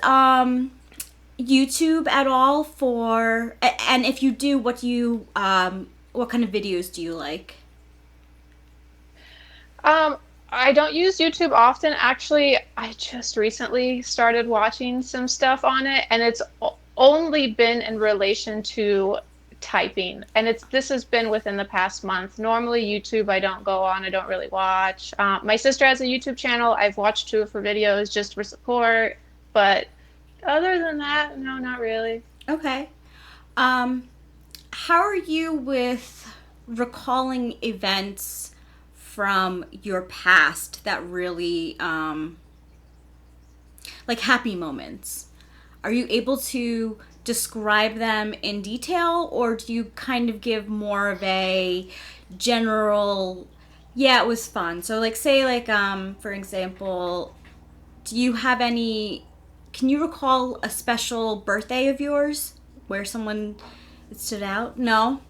YouTube at all for and if you do, what do you what kind of videos do you like? Um, I don't use YouTube often. Actually, I just recently started watching some stuff on it, and it's only been in relation to typing. And this has been within the past month. Normally, YouTube I don't go on. I don't really watch. My sister has a YouTube channel. I've watched two of her videos just for support, but other than that, no, not really. Okay. How are you with recalling events from your past that really, like happy moments? Are you able to describe them in detail, or do you kind of give more of a general, yeah, it was fun? So, like, say, like, for example, do you have any, can you recall a special birthday of yours where someone stood out? No?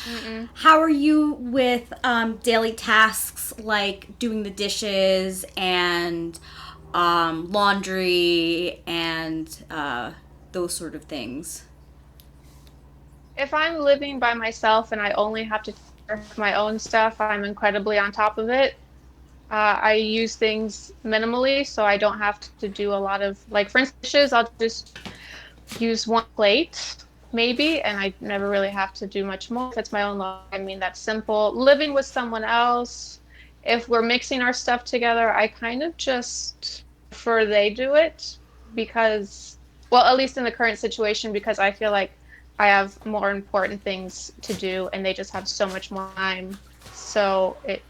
Mm-mm. How are you with daily tasks like doing the dishes and laundry and those sort of things? If I'm living by myself and I only have to take care of my own stuff, I'm incredibly on top of it. I use things minimally, so I don't have to do a lot of, like, for instance, dishes, I'll just use one plate, maybe, and I never really have to do much more. If it's my own life, I mean, that's simple. Living with someone else, if we're mixing our stuff together, I kind of just prefer they do it because, well, at least in the current situation, because I feel like I have more important things to do and they just have so much more time. So it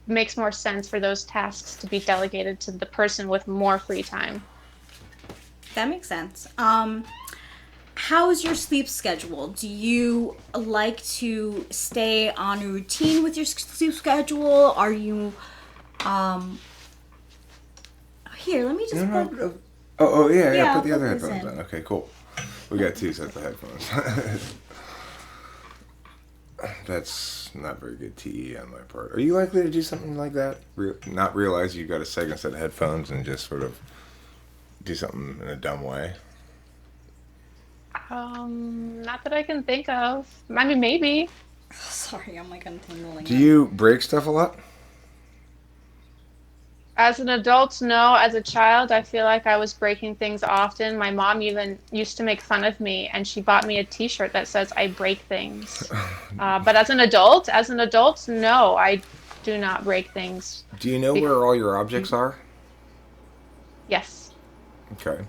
makes more sense for those tasks to be delegated to the person with more free time. That makes sense. How is your sleep schedule? Do you like to stay on a routine with your sleep schedule? Are you, here, let me just No, plug. no. Oh, yeah, Yeah, put the I'll other put this headphones in. on. Okay, cool. We got two sets of headphones. That's not very good TE on my part. Are you likely to do something like that? Not realize you got a second set of headphones and just sort of do something in a dumb way? Not that I can think of. I mean, maybe. Sorry, I'm like untangling. Do you break stuff a lot? As an adult, no. As a child, I feel like I was breaking things often. My mom even used to make fun of me, and she bought me a T-shirt that says "I break things." But as an adult, no, I do not break things. Do you know Bef- where all your objects are? yes. Okay.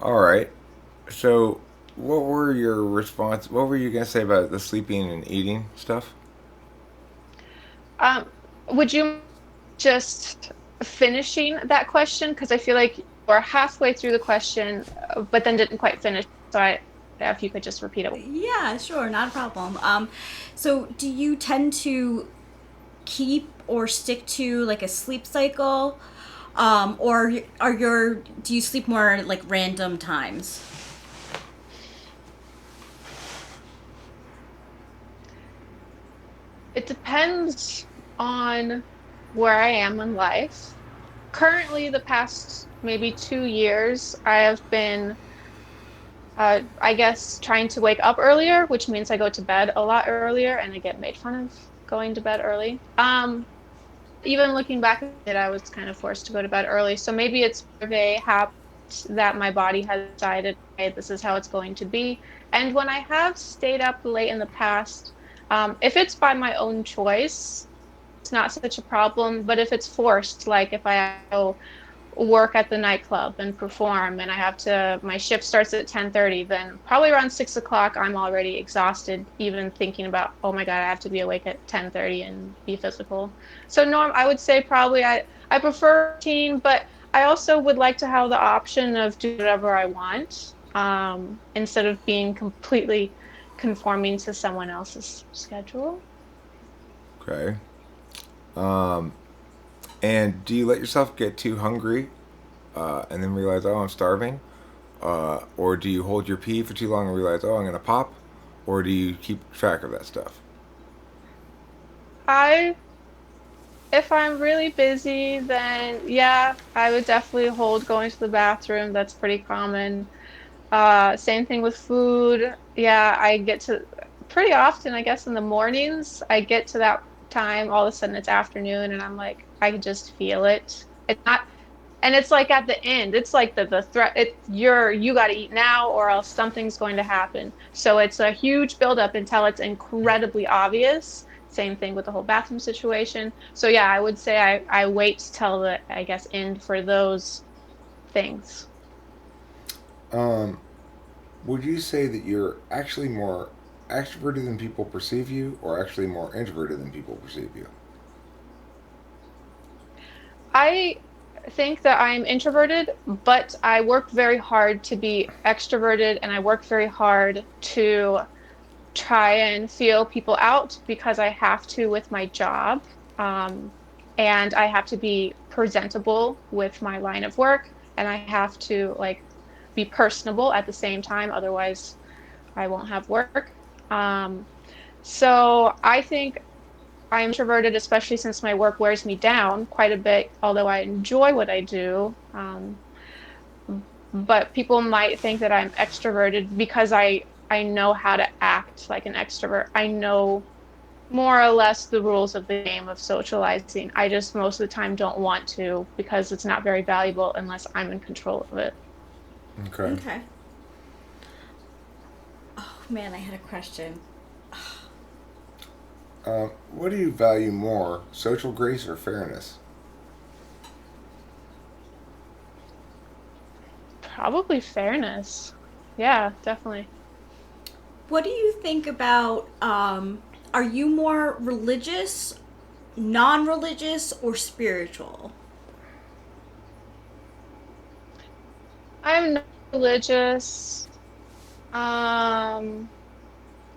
All right. So, what were your response? What were you gonna say about the sleeping and eating stuff? Um, would you just finishing that question? Because I feel like we're halfway through the question, but then didn't quite finish. So if you could just repeat it. Yeah, sure, not a problem. So do you tend to keep or stick to like a sleep cycle? Or do you sleep more like random times? It depends on where I am in life. Currently, the past maybe 2 years, I have been, I guess, trying to wake up earlier, which means I go to bed a lot earlier and I get made fun of going to bed early. Even looking back at it, I was kind of forced to go to bed early. So maybe it's more of a habit that my body has decided, hey, this is how it's going to be. And when I have stayed up late in the past, if it's by my own choice, it's not such a problem. But if it's forced, like if I go work at the nightclub and perform and I have to my shift starts at 10:30, then probably around 6 o'clock I'm already exhausted even thinking about, oh my God, I have to be awake at 10:30 and be physical. So Norm, I would say probably I prefer routine, but I also would like to have the option of do whatever I want, instead of being completely conforming to someone else's schedule. Okay. Um, and do you let yourself get too hungry and then realize, oh, I'm starving? Or do you hold your pee for too long and realize, oh, I'm going to pop? Or do you keep track of that stuff? I If I'm really busy, then yeah, I would definitely hold going to the bathroom. That's pretty common. Same thing with food. Yeah, I get to pretty often, I guess, in the mornings, I get to that time, all of a sudden it's afternoon, and I'm like, I can just feel it. It's not, and it's like at the end, it's like the threat. You got to eat now, or else something's going to happen. So it's a huge buildup until it's incredibly obvious. Same thing with the whole bathroom situation. So yeah, I would say I wait till the, I guess, end for those things. Um, would you say that you're actually more extroverted than people perceive you, or actually more introverted than people perceive you? I think that I'm introverted, but I work very hard to be extroverted and I work very hard to try and feel people out because I have to with my job. Um, and I have to be presentable with my line of work and I have to like be personable at the same time, otherwise I won't have work. Um, so I think I'm introverted, especially since my work wears me down quite a bit, although I enjoy what I do. But people might think that I'm extroverted because I know how to act like an extrovert. I know more or less the rules of the game of socializing. I just most of the time don't want to because it's not very valuable unless I'm in control of it. Okay. Okay. Oh man, I had a question. What do you value more, social grace or fairness? Probably fairness. Yeah, definitely. What do you think about are you more religious, non-religious, or spiritual? I'm not religious. Um,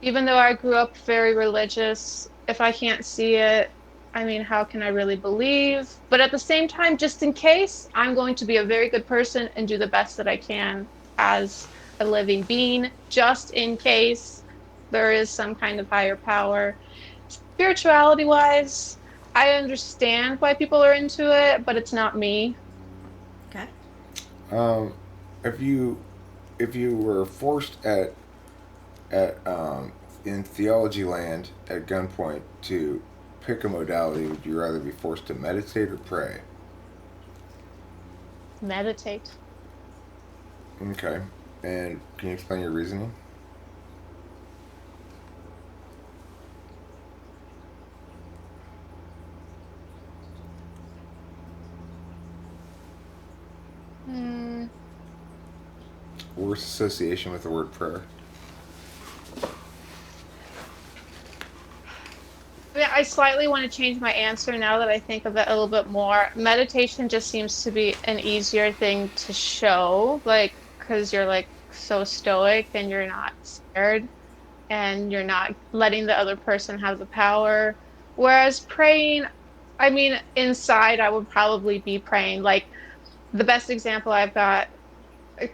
Even though I grew up very religious, if I can't see it, I mean, how can I really believe? But at the same time, just in case, I'm going to be a very good person and do the best that I can as a living being, just in case there is some kind of higher power. Spirituality wise, I understand why people are into it, but it's not me. Okay. Um, if you if you were forced at in theology land at gunpoint to pick a modality, would you rather be forced to meditate or pray? Meditate. Okay. And can you explain your reasoning? Hmm. Worst association with the word prayer? Yeah, I slightly want to change my answer now that I think of it a little bit more. Meditation just seems to be an easier thing to show, like, because you're like so stoic and you're not scared and you're not letting the other person have the power. Whereas praying, I mean, inside, I would probably be praying. Like, the best example I've got,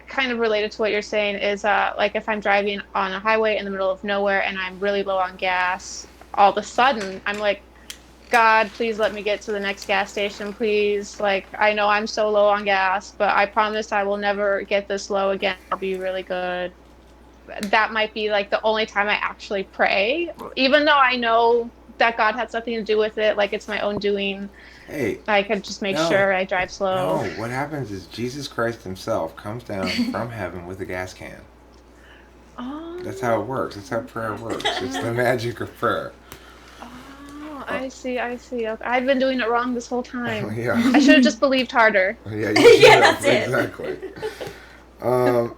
kind of related to what you're saying, is like if I'm driving on a highway in the middle of nowhere and I'm really low on gas, all of a sudden I'm like, God, please let me get to the next gas station, please. Like, I know I'm so low on gas, but I promise I will never get this low again. I'll be really good. That might be like the only time I actually pray, even though I know that God had something to do with it, like it's my own doing. Hey, I could just make no, sure I drive slow. no. What happens is Jesus Christ Himself comes down from heaven with a gas can. That's how it Oh, works. That's how prayer works. It's the okay. magic of prayer. Oh, Uh, I see, I see. Okay. I've been doing it wrong this whole time. yeah, I should have just believed harder. yeah. You should Yeah, have that's it. exactly.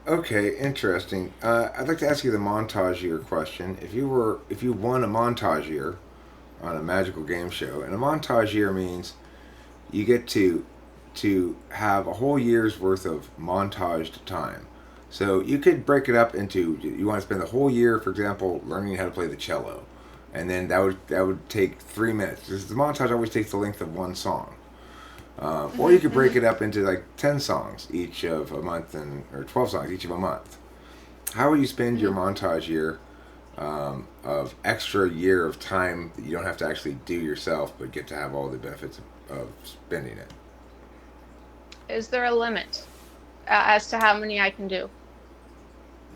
Okay, interesting. I'd like to ask you the montage year question. If you won a montage year on a magical game show, and a montage year means you get to have a whole year's worth of montaged time. So you could break it up into, you want to spend the whole year, for example, learning how to play the cello, and then that would take 3 minutes. Because the montage always takes the length of one song. Or you Hmm. could break Hmm. it up into like 10 songs each of a month, or 12 songs each of a month. How would you spend your Hmm. montage year of extra year of time that you don't have to actually do yourself, but get to have all the benefits of spending it? Is there a limit as to how many I can do?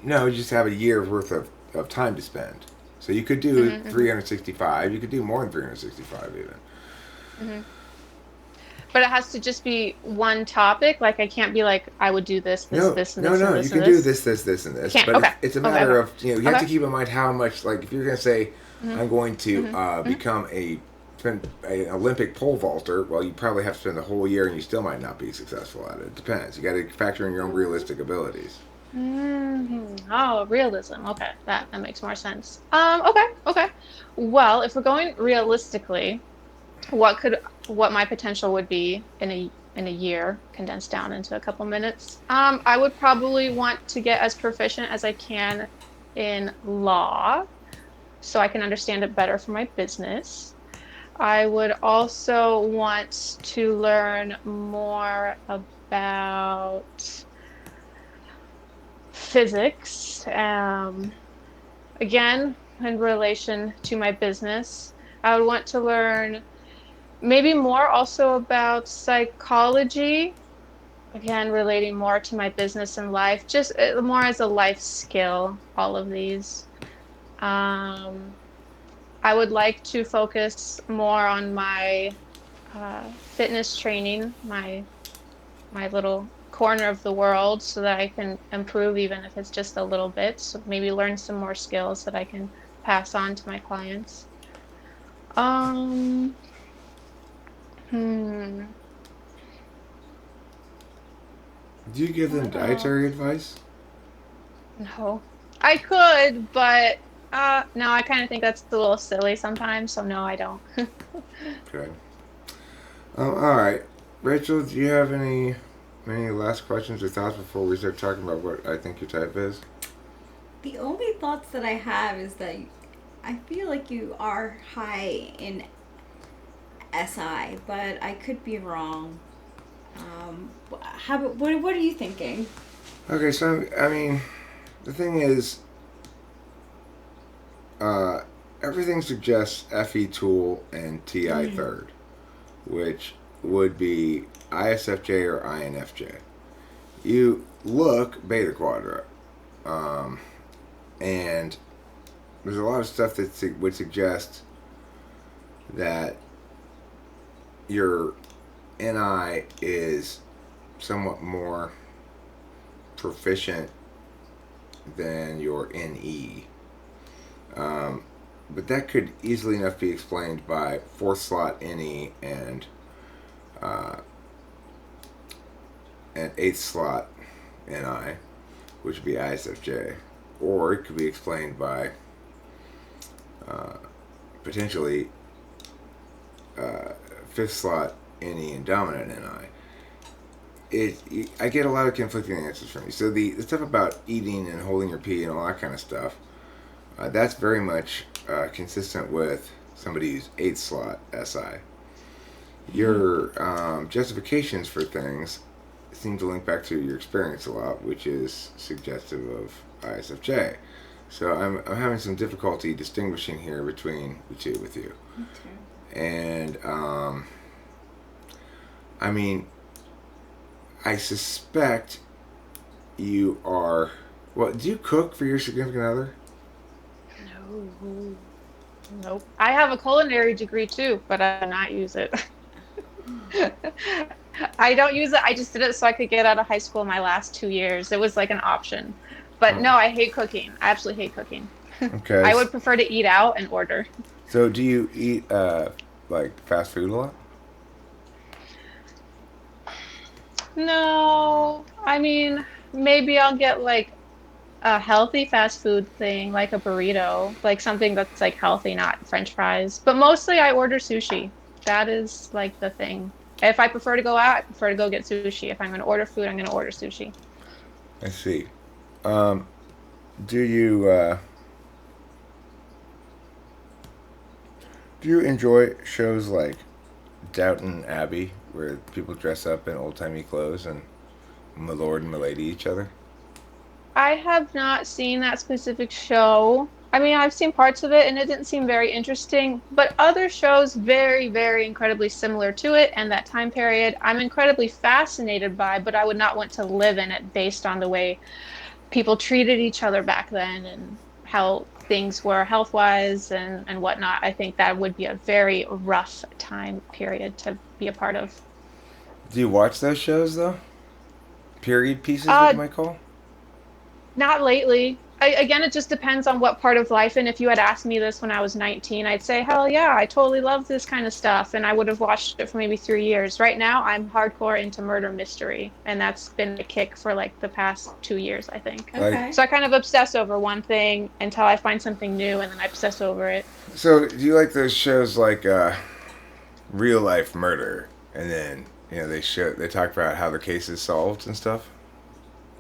No, you just have a year's worth of time to spend. So you could do Hmm. Hmm. 365. You could do more than 365 even. Hmm. But it has to just be one topic. Like I can't be like, I would do this, this, No, this, and no, this, no. and You this, and can do this. this, and I this. can't. But Okay. it's a Okay. matter Okay. of, you have Okay. to keep in mind how much, like, if you're going to say, Hmm. I'm going to Hmm. Hmm. become an Olympic pole vaulter, well, you probably have to spend the whole year and you still might not be successful at it. It depends. You got to factor in your own realistic abilities. Oh, realism. Okay, that makes more sense. Okay, okay. Well, if we're going realistically, what my potential would be in a year condensed down into a couple minutes. I would probably want to get as proficient as I can in law so I can understand it better for my business. I would also want to learn more about physics. Again, in relation to my business, I would want to learn maybe more also about psychology, again, relating more to my business and life, just more as a life skill, all of these. Um, I would like to focus more on my fitness training, my little corner of the world, so that I can improve, even if it's just a little bit. So maybe learn some more skills that I can pass on to my clients. Um, hmm, Do you give them what dietary else? advice? No. I could, but no, I kind of think that's a little silly sometimes, so no, I don't. Okay. All right. Rachel, do you have any last questions or thoughts before we start talking about what I think your type is? The only thoughts that I have is that I feel like you are high in SI, but I could be wrong. What are you thinking? Okay, so I mean, the thing is, uh, everything suggests FE tool and TI Mm. third, which would be ISFJ or INFJ. You look beta quadra, um, and there's a lot of stuff that would suggest that your NI is somewhat more proficient than your NE. Um, but that could easily enough be explained by fourth slot NE uh, and eighth slot NI, which would be ISFJ. Or it could be explained by uh, potentially fifth slot NE and dominant NI. I get a lot of conflicting answers from you. So the stuff about eating and holding your pee and all that kind of stuff, that's very much consistent with somebody who's eighth slot SI. your justifications for things seem to link back to your experience a lot, which is suggestive of ISFJ. So I'm having some difficulty distinguishing here between the two with you. And I mean, I suspect you are. Well, do you cook for your significant other? No. Nope. I have a culinary degree too, but I do not use it. I don't use it. I just did it so I could get out of high school my last 2 years. It was like an option. But no, I hate cooking. I absolutely hate cooking. Okay. I would prefer to eat out and order. So do you eat like fast food a lot? No, I mean, maybe I'll get like a healthy fast food thing, like a burrito, like something that's like healthy, not French fries. But mostly I order sushi. That is like the thing. If I prefer to go out, I prefer to go get sushi. If I'm going to order food, I'm going to order sushi. I see. Do you enjoy shows like Downton Abbey, where people dress up in old-timey clothes and my lord and my lady each other? I have not seen that specific show. I mean, I've seen parts of it and it didn't seem very interesting, but other shows very, very incredibly similar to it and that time period, I'm incredibly fascinated by, but I would not want to live in it based on the way people treated each other back then and how things were health-wise and whatnot. I think that would be a very rough time period to be a part of. Do you watch those shows though? Period pieces, what you might call? Not lately. Again, it just depends on what part of life. And if you had asked me this when I was 19, I'd say, hell yeah, I totally love this kind of stuff. And I would have watched it for maybe 3 years. Right now, I'm hardcore into murder mystery. And that's been a kick for like the past 2 years, I think. Okay. So I kind of obsess over one thing until I find something new and then I obsess over it. So do you like those shows like Real Life Murder? And then, they talk about how the case is solved and stuff?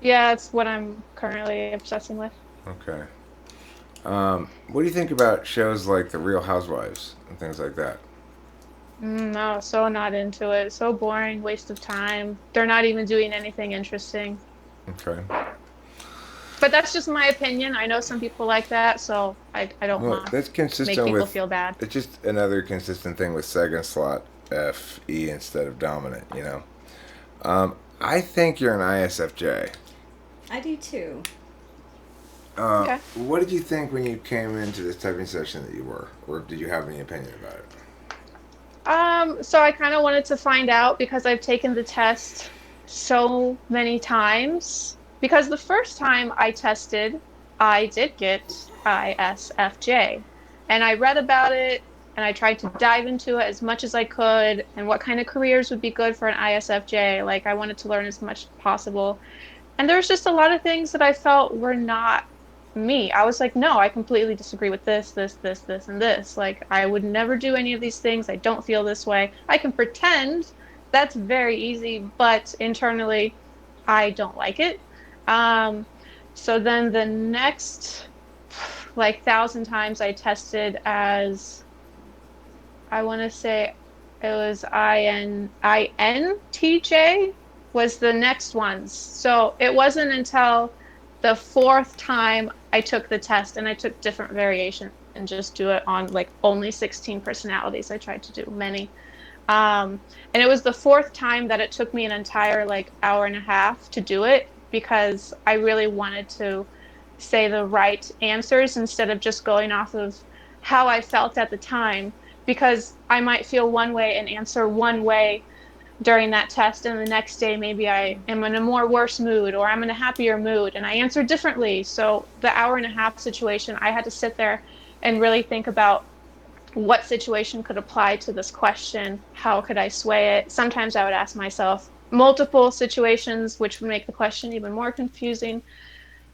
Yeah, that's what I'm currently obsessing with. Okay. What do you think about shows like The Real Housewives and things like that? No, so not into it. So boring, waste of time. They're not even doing anything interesting. Okay. But that's just my opinion. I know some people like that, so I don't Well, want that's to consistent make people with. feel bad. It's just another consistent thing with second slot FE instead of dominant. I think you're an ISFJ. I do too. Okay. What did you think when you came into this typing session that you were? Or did you have any opinion about it? So I kind of wanted to find out because I've taken the test so many times. Because the first time I tested, I did get ISFJ. And I read about it and I tried to dive into it as much as I could and what kind of careers would be good for an ISFJ. Like I wanted to learn as much as possible. And there was just a lot of things that I felt were not me. I was like, no, I completely disagree with this, and this. Like, I would never do any of these things. I don't feel this way. I can pretend. That's very easy, but internally, I don't like it. So then the next, like, 1,000 times I tested as, I want to say it was INTJ was the next ones. So it wasn't until the fourth time I took the test and I took different variations and just do it on like only 16 personalities. I tried to do many. And it was the fourth time that it took me an entire like hour and a half to do it because I really wanted to say the right answers instead of just going off of how I felt at the time, because I might feel one way and answer one way during that test, and the next day maybe I am in a more worse mood or I'm in a happier mood and I answer differently. So the hour and a half situation, I had to sit there and really think about what situation could apply to this question, how could I sway it. Sometimes I would ask myself multiple situations, which would make the question even more confusing.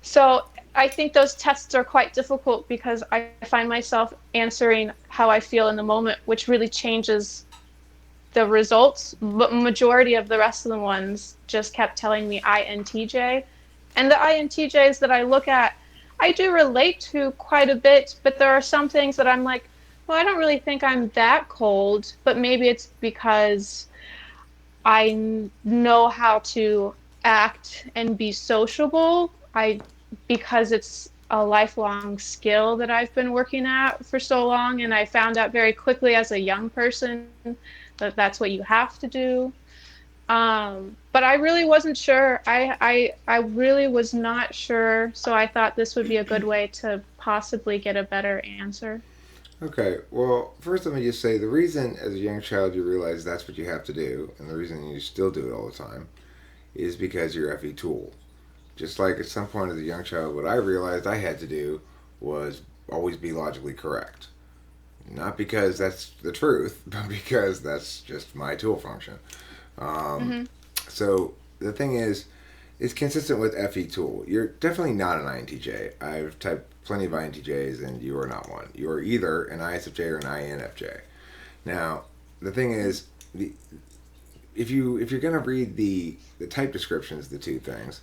So I think those tests are quite difficult because I find myself answering how I feel in the moment, which really changes the results. But majority of the rest of the ones just kept telling me INTJ. And the INTJs that I look at, I do relate to quite a bit, but there are some things that I'm like, Well, I don't really think I'm that cold, but maybe it's because I know how to act and be sociable. Because it's a lifelong skill that I've been working at for so long, and I found out very quickly as a young person that that's what you have to do. But I really wasn't sure. I really was not sure, so I thought this would be a good way to possibly get a better answer. Okay, well, first let me just say the reason as a young child you realize that's what you have to do, and the reason you still do it all the time, is because you're FE tool. Just like at some point as a young child, what I realized I had to do was always be logically correct. Not because that's the truth, but because that's just my tool function. Um, Hmm. so the thing is, it's consistent with FE tool. You're definitely not an INTJ. I've typed plenty of INTJs, and you are not one. You are either an ISFJ or an INFJ. Now, the thing is, the, if you're gonna read the type descriptions, the two things,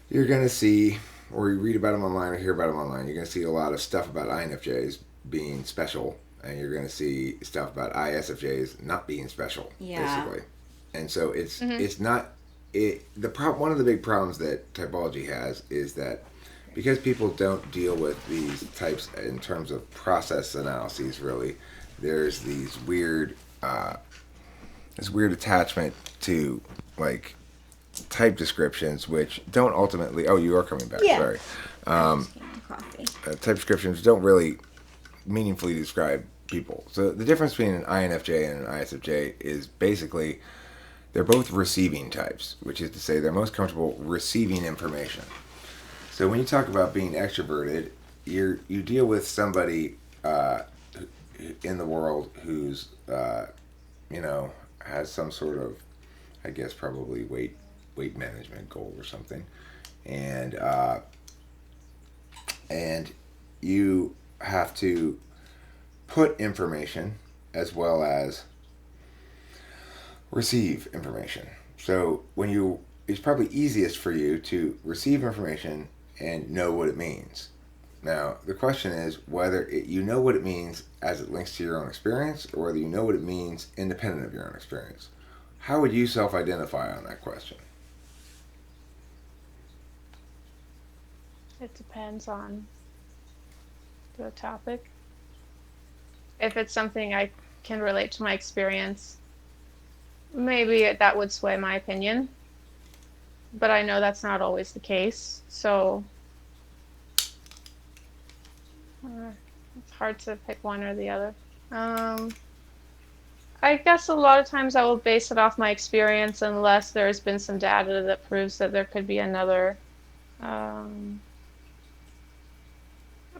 you're gonna see, or you read about them online or hear about them online. You're gonna see a lot of stuff about INFJs being special, and you're gonna see stuff about ISFJs not being special, Yeah. basically. And so Hmm. it's not one of the big problems that typology has is that because people don't deal with these types in terms of process analyses, really, there's this weird attachment to like type descriptions which don't ultimately. Oh, you are coming back. Yeah. Sorry. I'm just getting coffee. Type descriptions don't really meaningfully describe people. So the difference between an INFJ and an ISFJ is basically they're both receiving types, which is to say they're most comfortable receiving information. So when you talk about being extroverted, you deal with somebody in the world who's you know has some sort of, I guess, probably weight management goal or something, and and you have to put information as well as receive information. So when you, it's probably easiest for you to receive information and know what it means. Now the question is whether you know what it means as it links to your own experience, or whether you know what it means independent of your own experience. How would you self-identify on that question? It depends on the topic. If it's something I can relate to my experience, maybe that would sway my opinion, but I know that's not always the case. So uh, it's hard to pick one or the other. Um, I guess a lot of times I will base it off my experience unless there's been some data that proves that there could be um,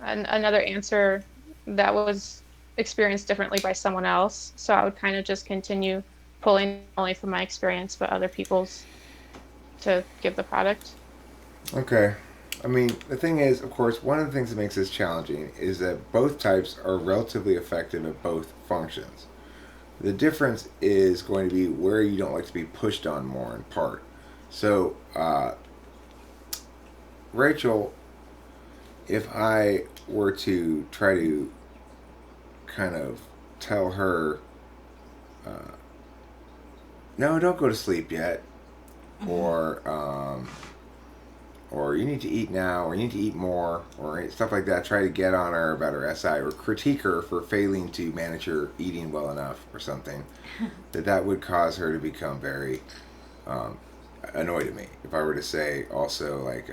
another answer that was experienced differently by someone else. So I would kind of just continue pulling not only from my experience but other people's to give the product. Okay. I mean, the thing is, of course, one of the things that makes this challenging is that both types are relatively effective at both functions. The difference is going to be where you don't like to be pushed on more in part. So, Rachel, if I were to try to kind of tell her, uh, no, don't go to sleep yet, or or you need to eat now, or you need to eat more, or stuff like that. Try to get on her about her SI, or critique her for failing to manage her eating well enough, or something. That would cause her to become very um, annoyed at me. If I were to say also like,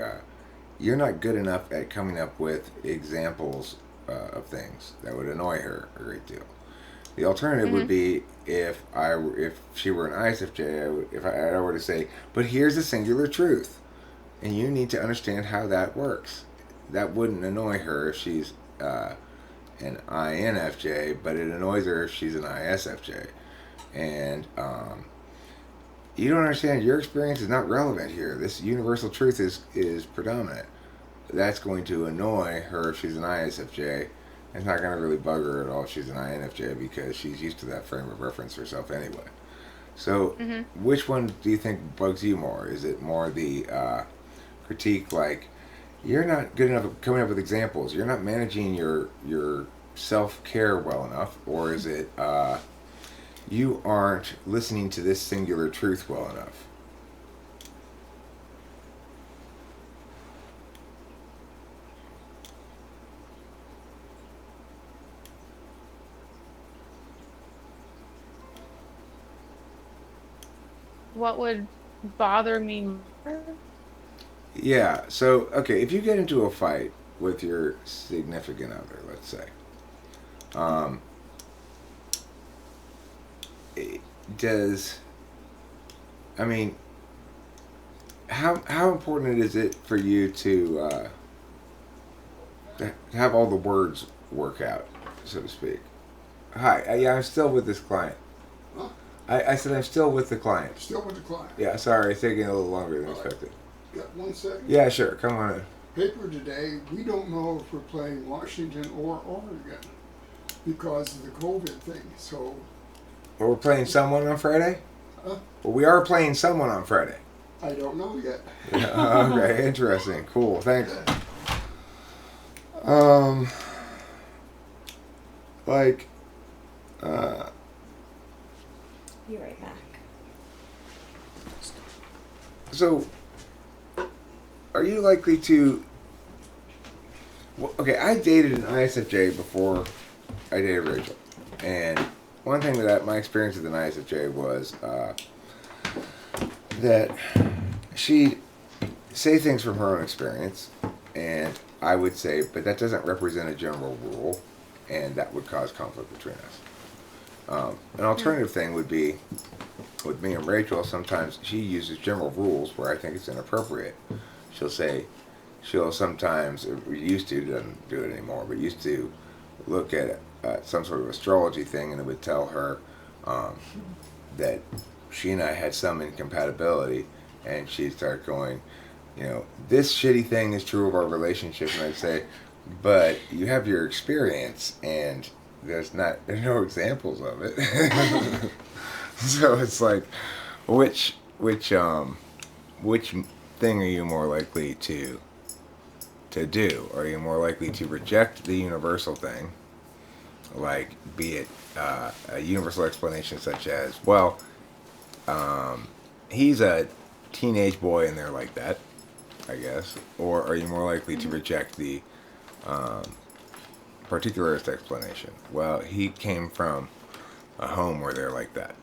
you're not good enough at coming up with examples of things, that would annoy her a great deal. The alternative would Hmm. be if she were an ISFJ, if I were to say, but here's a singular truth, and you need to understand how that works. That wouldn't annoy her if she's an INFJ, but it annoys her if she's an ISFJ. And you don't understand. Your experience is not relevant here. This universal truth is predominant. That's going to annoy her if she's an ISFJ. It's not going to really bug her at all if she's an INFJ because she's used to that frame of reference herself anyway. So, Hmm. which one do you think bugs you more? Is it more the critique like you're not good enough at coming up with examples? You're not managing your self-care well enough, or is it you aren't listening to this singular truth well enough? What would bother me more? Yeah, so, okay, if you get into a fight with your significant other, let's say, um, does, I mean, how important is it for you to have all the words work out, so to speak? Hi, yeah, I'm still with this client. Huh? I said I'm still with the client. Still with the client. Yeah, sorry, it's taking a little longer than All right. expected. Got 1 second? Yeah, sure, come on in. Paper today, we don't know if we're playing Washington or Oregon because of the COVID thing. So, Well, we're playing someone on Friday? Huh? Well, we are playing someone on Friday. I don't know yet. Yeah, okay, interesting, cool, thanks. Like, Be right back. so, are you likely to? Well, okay, I dated an ISFJ before I dated Rachel, and one thing that my experience with an ISFJ was that she'd say things from her own experience, and I would say, but that doesn't represent a general rule, and that would cause conflict between us. An alternative thing would be, with me and Rachel, sometimes she uses general rules where I think it's inappropriate. She'll sometimes, or used to, doesn't do it anymore, but used to look at some sort of astrology thing, and it would tell her that she and I had some incompatibility, and she'd start going, this shitty thing is true of our relationship, and I'd say, but you have your experience, and there's no examples of it. So it's like, which thing are you more likely to do? Are you more likely to reject the universal thing, like be it a universal explanation such as, well, he's a teenage boy and they're like that, I guess, or are you more likely to reject the particularist explanation? Well, he came from a home where they're like that.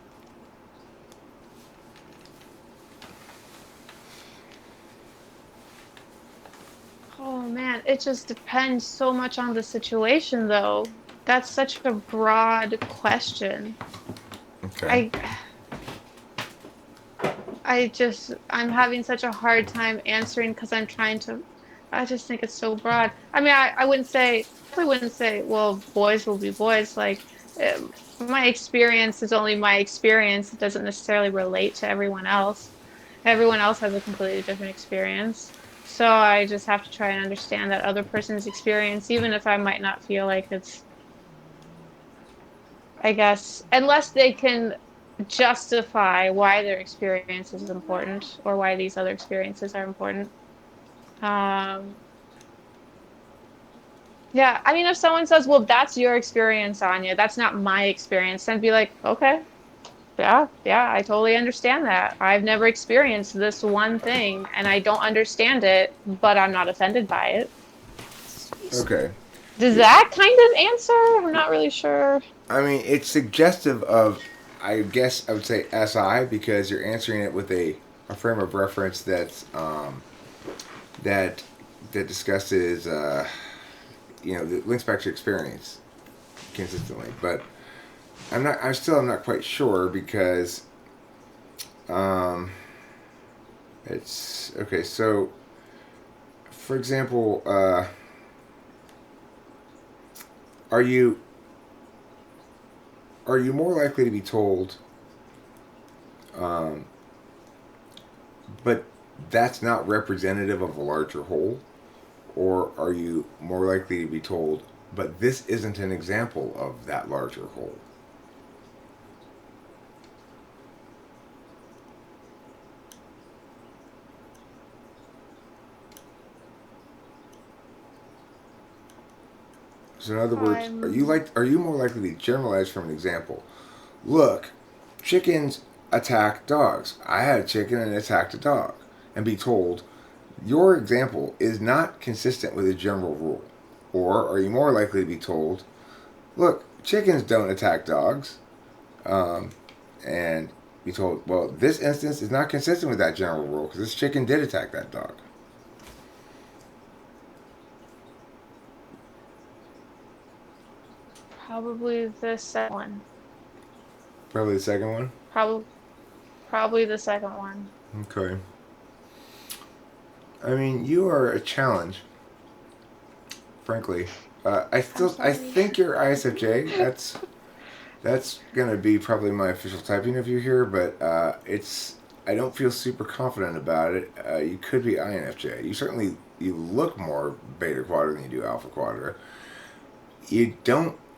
Oh man, it just depends so much on the situation, though. That's such a broad question. Okay. I'm having such a hard time answering because I just think it's so broad. I mean, I probably wouldn't say, well, boys will be boys. Like, my experience is only my experience. It doesn't necessarily relate to everyone else. Everyone else has a completely different experience. So I just have to try and understand that other person's experience, even if I might not feel like it's, I guess, unless they can justify why their experience is important or why these other experiences are important. Um, yeah, I mean, if someone says, well, that's your experience, Anya, that's not my experience, then be like, okay, yeah, I totally understand that. I've never experienced this one thing and I don't understand it, but I'm not offended by it. Okay. Does that kind of answer? I'm not really sure. I mean, it's suggestive of, I guess I would say SI, because you're answering it with a frame of reference that's that discusses that links back to experience consistently. But I'm not quite sure because it's okay. So, for example, are you more likely to be told, but that's not representative of a larger whole? Or are you more likely to be told, but this isn't an example of that larger whole? So in other words, I'm are you more likely to generalize from an example? Look, chickens attack dogs. I had a chicken and it attacked a dog, and be told your example is not consistent with a general rule. Or are you more likely to be told, look, chickens don't attack dogs, um, and be told, well, this instance is not consistent with that general rule because this chicken did attack that dog. probably the second one. Probably the second one. Probably the second one. Okay. I mean, you are a challenge. Frankly, I sorry. think you're ISFJ. That's gonna be probably my official typing of you here, but I don't feel super confident about it. You could be INFJ. You look more Beta Quadra than you do Alpha Quadra.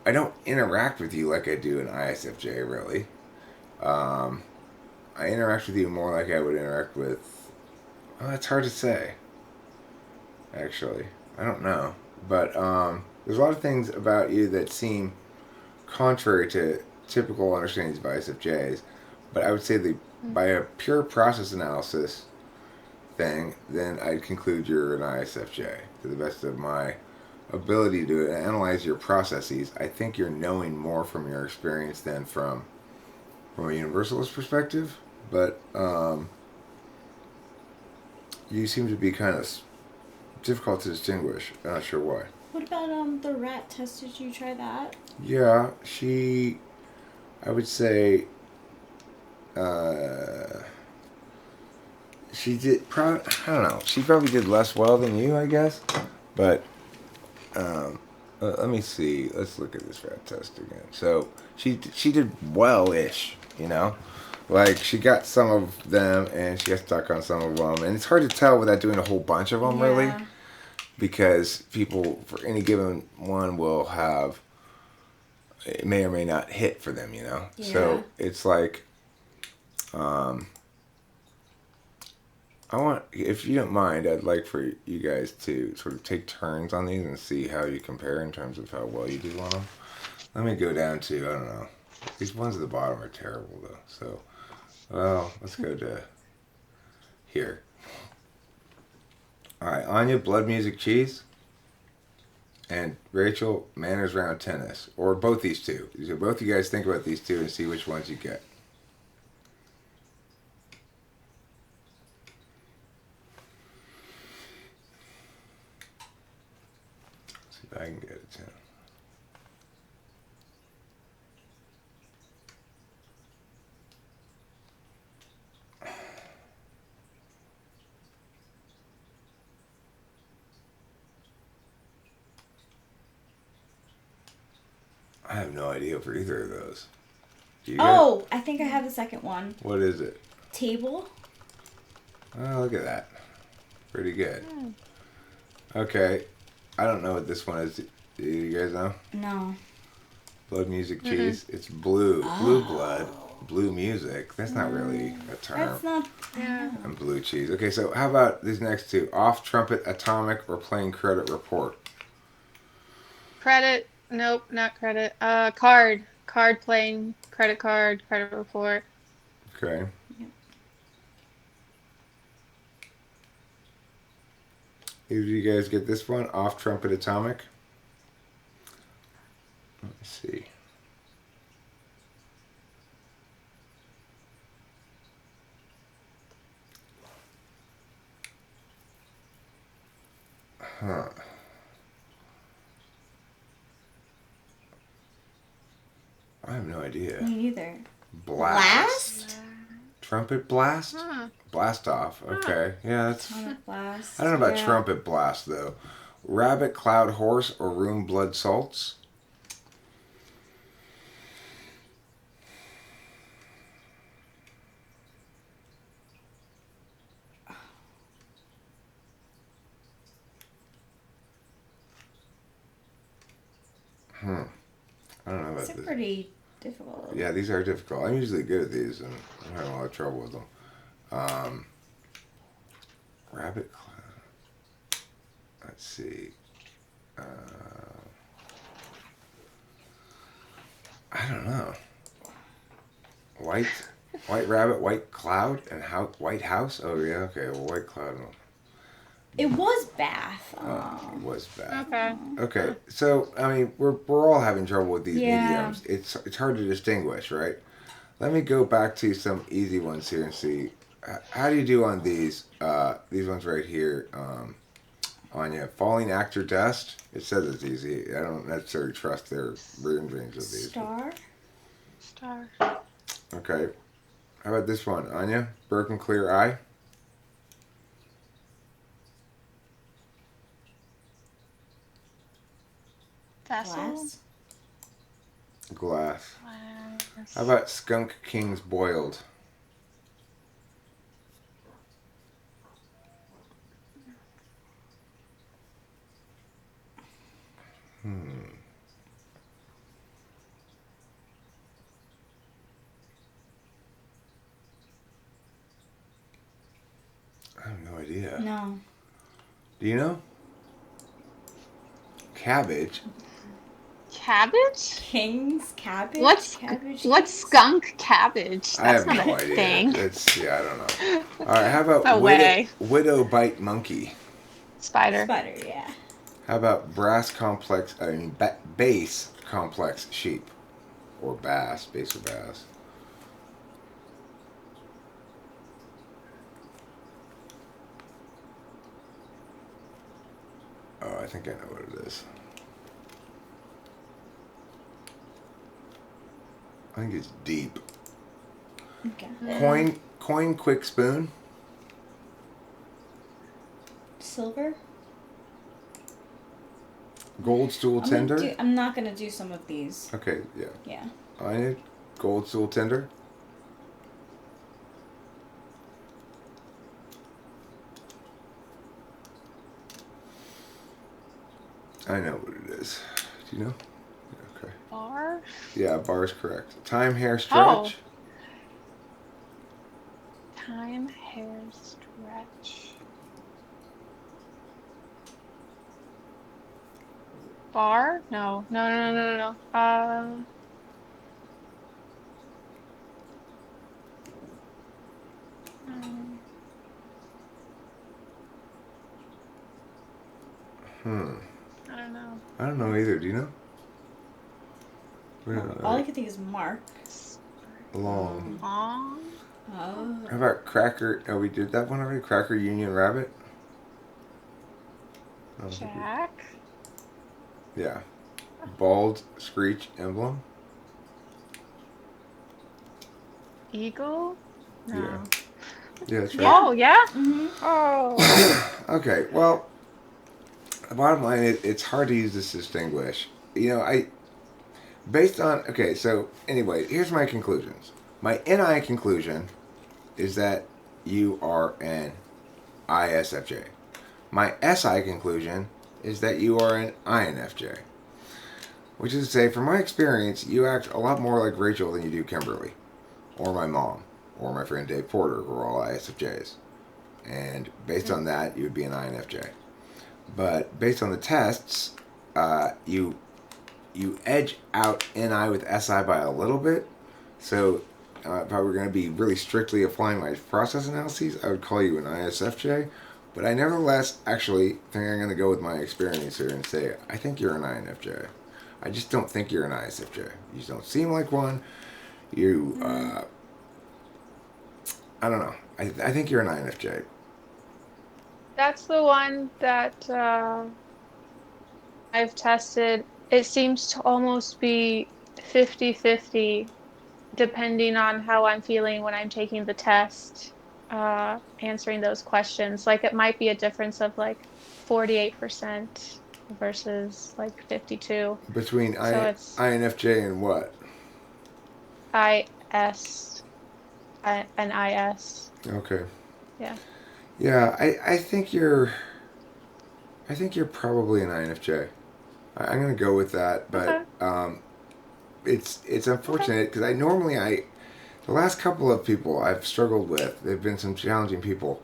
I don't interact with you like I do an ISFJ really. I interact with you more like I would interact with. Well, it's hard to say. Actually, I don't know, but there's a lot of things about you that seem contrary to typical understandings of ISFJs. But I would say that by a pure process analysis thing, then I'd conclude you're an ISFJ to the best of my ability to analyze your processes. I think you're knowing more from your experience than from a universalist perspective, but you seem to be kind of difficult to distinguish. I'm not sure why. What about the rat test? Did you try that? Yeah, I would say, she did. I don't know. She probably did less well than you, I guess. But let me see. Let's look at this rat test again. So she did well-ish. You know, like she got some of them and she got stuck on some of them, and it's hard to tell without doing a whole bunch of them, really, because people for any given one will have. It may or may not hit for them, you know. Yeah. So it's like, if you don't mind, I'd like for you guys to sort of take turns on these and see how you compare in terms of how well you do on them. Let me go down to, I don't know. These ones at the bottom are terrible, though. So, well, let's go to here. All right, Anya, blood, music, cheese. And Rachel, manners, round, tennis. Or both these two. So both you guys think about these two and see which ones you get. See if I can get it too. I have no idea for either of those. Do you I think I have the second one. What is it? Table. Oh, look at that. Pretty good. Okay. I don't know what this one is. Do you guys know? No. Blood, music, cheese. It's blue. Blue blood. Blue music. That's not really a term. That's not. Yeah. And blue cheese. Okay, so how about these next two? Off trumpet, atomic, or plain credit report? Credit. Nope, not credit. Card. Card playing. Credit card. Credit report. Okay. Yep. Either of you guys get this one? Off trumpet, atomic? Let me see. Huh. I have no idea. Me neither. Blast? Trumpet blast? Huh. Blast off. Okay. Yeah, that's. Atomic blast. I don't know about Yeah. trumpet blast though. Rabbit, cloud, horse, or room, blood, salts? I don't know about These are this. pretty difficult. Yeah, these are difficult. I'm usually good at these, and I'm having a lot of trouble with them. Rabbit cloud. Let's see. I don't know. White rabbit, white cloud, and white house. Oh yeah, okay. Well, white cloud. It was Bath. It was bad. Okay. Okay, so I mean, we're all having trouble with these Yeah. mediums. It's hard to distinguish, right? Let me go back to some easy ones here and see how do you do on these ones right here. Anya, falling actor dust. It says it's easy. I don't necessarily trust their renderings of these. Star. Okay, how about this one, Anya? Broken clear eye. Vessel. Glass. Glass. How about skunk kings boiled? I have no idea. No. Do you know? Cabbage. Cabbage? King's cabbage? What's Kings? skunk cabbage? I That's have not no a idea. thing. I don't know. All right, how about No way. widow bite monkey? Spider. Spider, yeah. How about base complex sheep? Or bass, base or bass. Oh, I think I know what it is. I think it's deep. Okay. Coin quick spoon. Silver? Gold stool tender. I'm not gonna do some of these. Okay, yeah. Yeah. Anya, gold stool tender. I know what it is. Do you know? Okay. Bar. Yeah, bar is correct. Time hair Oh. stretch. Time hair stretch. Bar? No. No. I don't know. I don't know either. Do you know? All I can think is Mark. Long. Long. Oh. How about cracker? Oh, we did that one already. Cracker Union Rabbit. I don't think Jack. yeah. Bald Screech Emblem. Eagle. No. Yeah. Yeah, that's right. Oh yeah. Mm-hmm. Oh. Okay, well, the bottom line is it's hard to use this to distinguish. You know, okay, so anyway, here's my conclusions. My NI conclusion is that you are an ISFJ. My SI conclusion is that you are an INFJ. Which is to say, from my experience, you act a lot more like Rachel than you do Kimberly, or my mom, or my friend Dave Porter, who are all ISFJs. And based on that, you would be an INFJ. But based on the tests, you edge out NI with SI by a little bit. So if I were going to be really strictly applying my process analyses, I would call you an ISFJ. But I nevertheless actually think I'm going to go with my experience here and say, I think you're an INFJ. I just don't think you're an ISFJ. You just don't seem like one. You, I don't know. I think you're an INFJ. That's the one that I've tested. It seems to almost be 50-50 depending on how I'm feeling when I'm taking the test, answering those questions. Like it might be a difference of like 48% versus like 52. Between So it's INFJ and what? IS and IS. Okay. Yeah. Yeah, I think you're probably an INFJ. I'm gonna go with that, but it's unfortunate because the last couple of people I've struggled with, they've been some challenging people.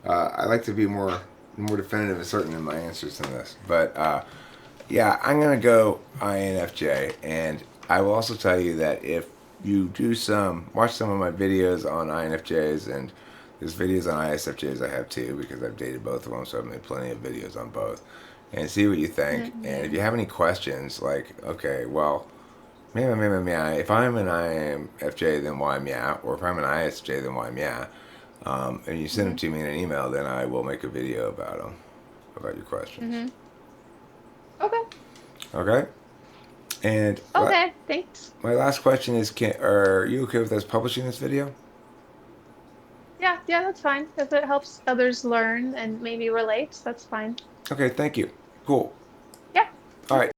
I like to be more definitive and certain in my answers than this, but yeah, I'm gonna go INFJ, and I will also tell you that if you watch some of my videos on INFJs, and there's videos on ISFJs I have too, because I've dated both of them, so I've made plenty of videos on both, and see what you think. And if you have any questions, like, okay, well, meow, if I'm an INFJ, then why meow? Or if I'm an ISFJ, then why meow? And you send them to me in an email, then I will make a video about them, about your questions. Okay. Okay? And Okay, thanks. my last question is, are you okay with us publishing this video? Yeah, that's fine. If it helps others learn and maybe relate, that's fine. Okay, thank you. Cool. Yeah. All right.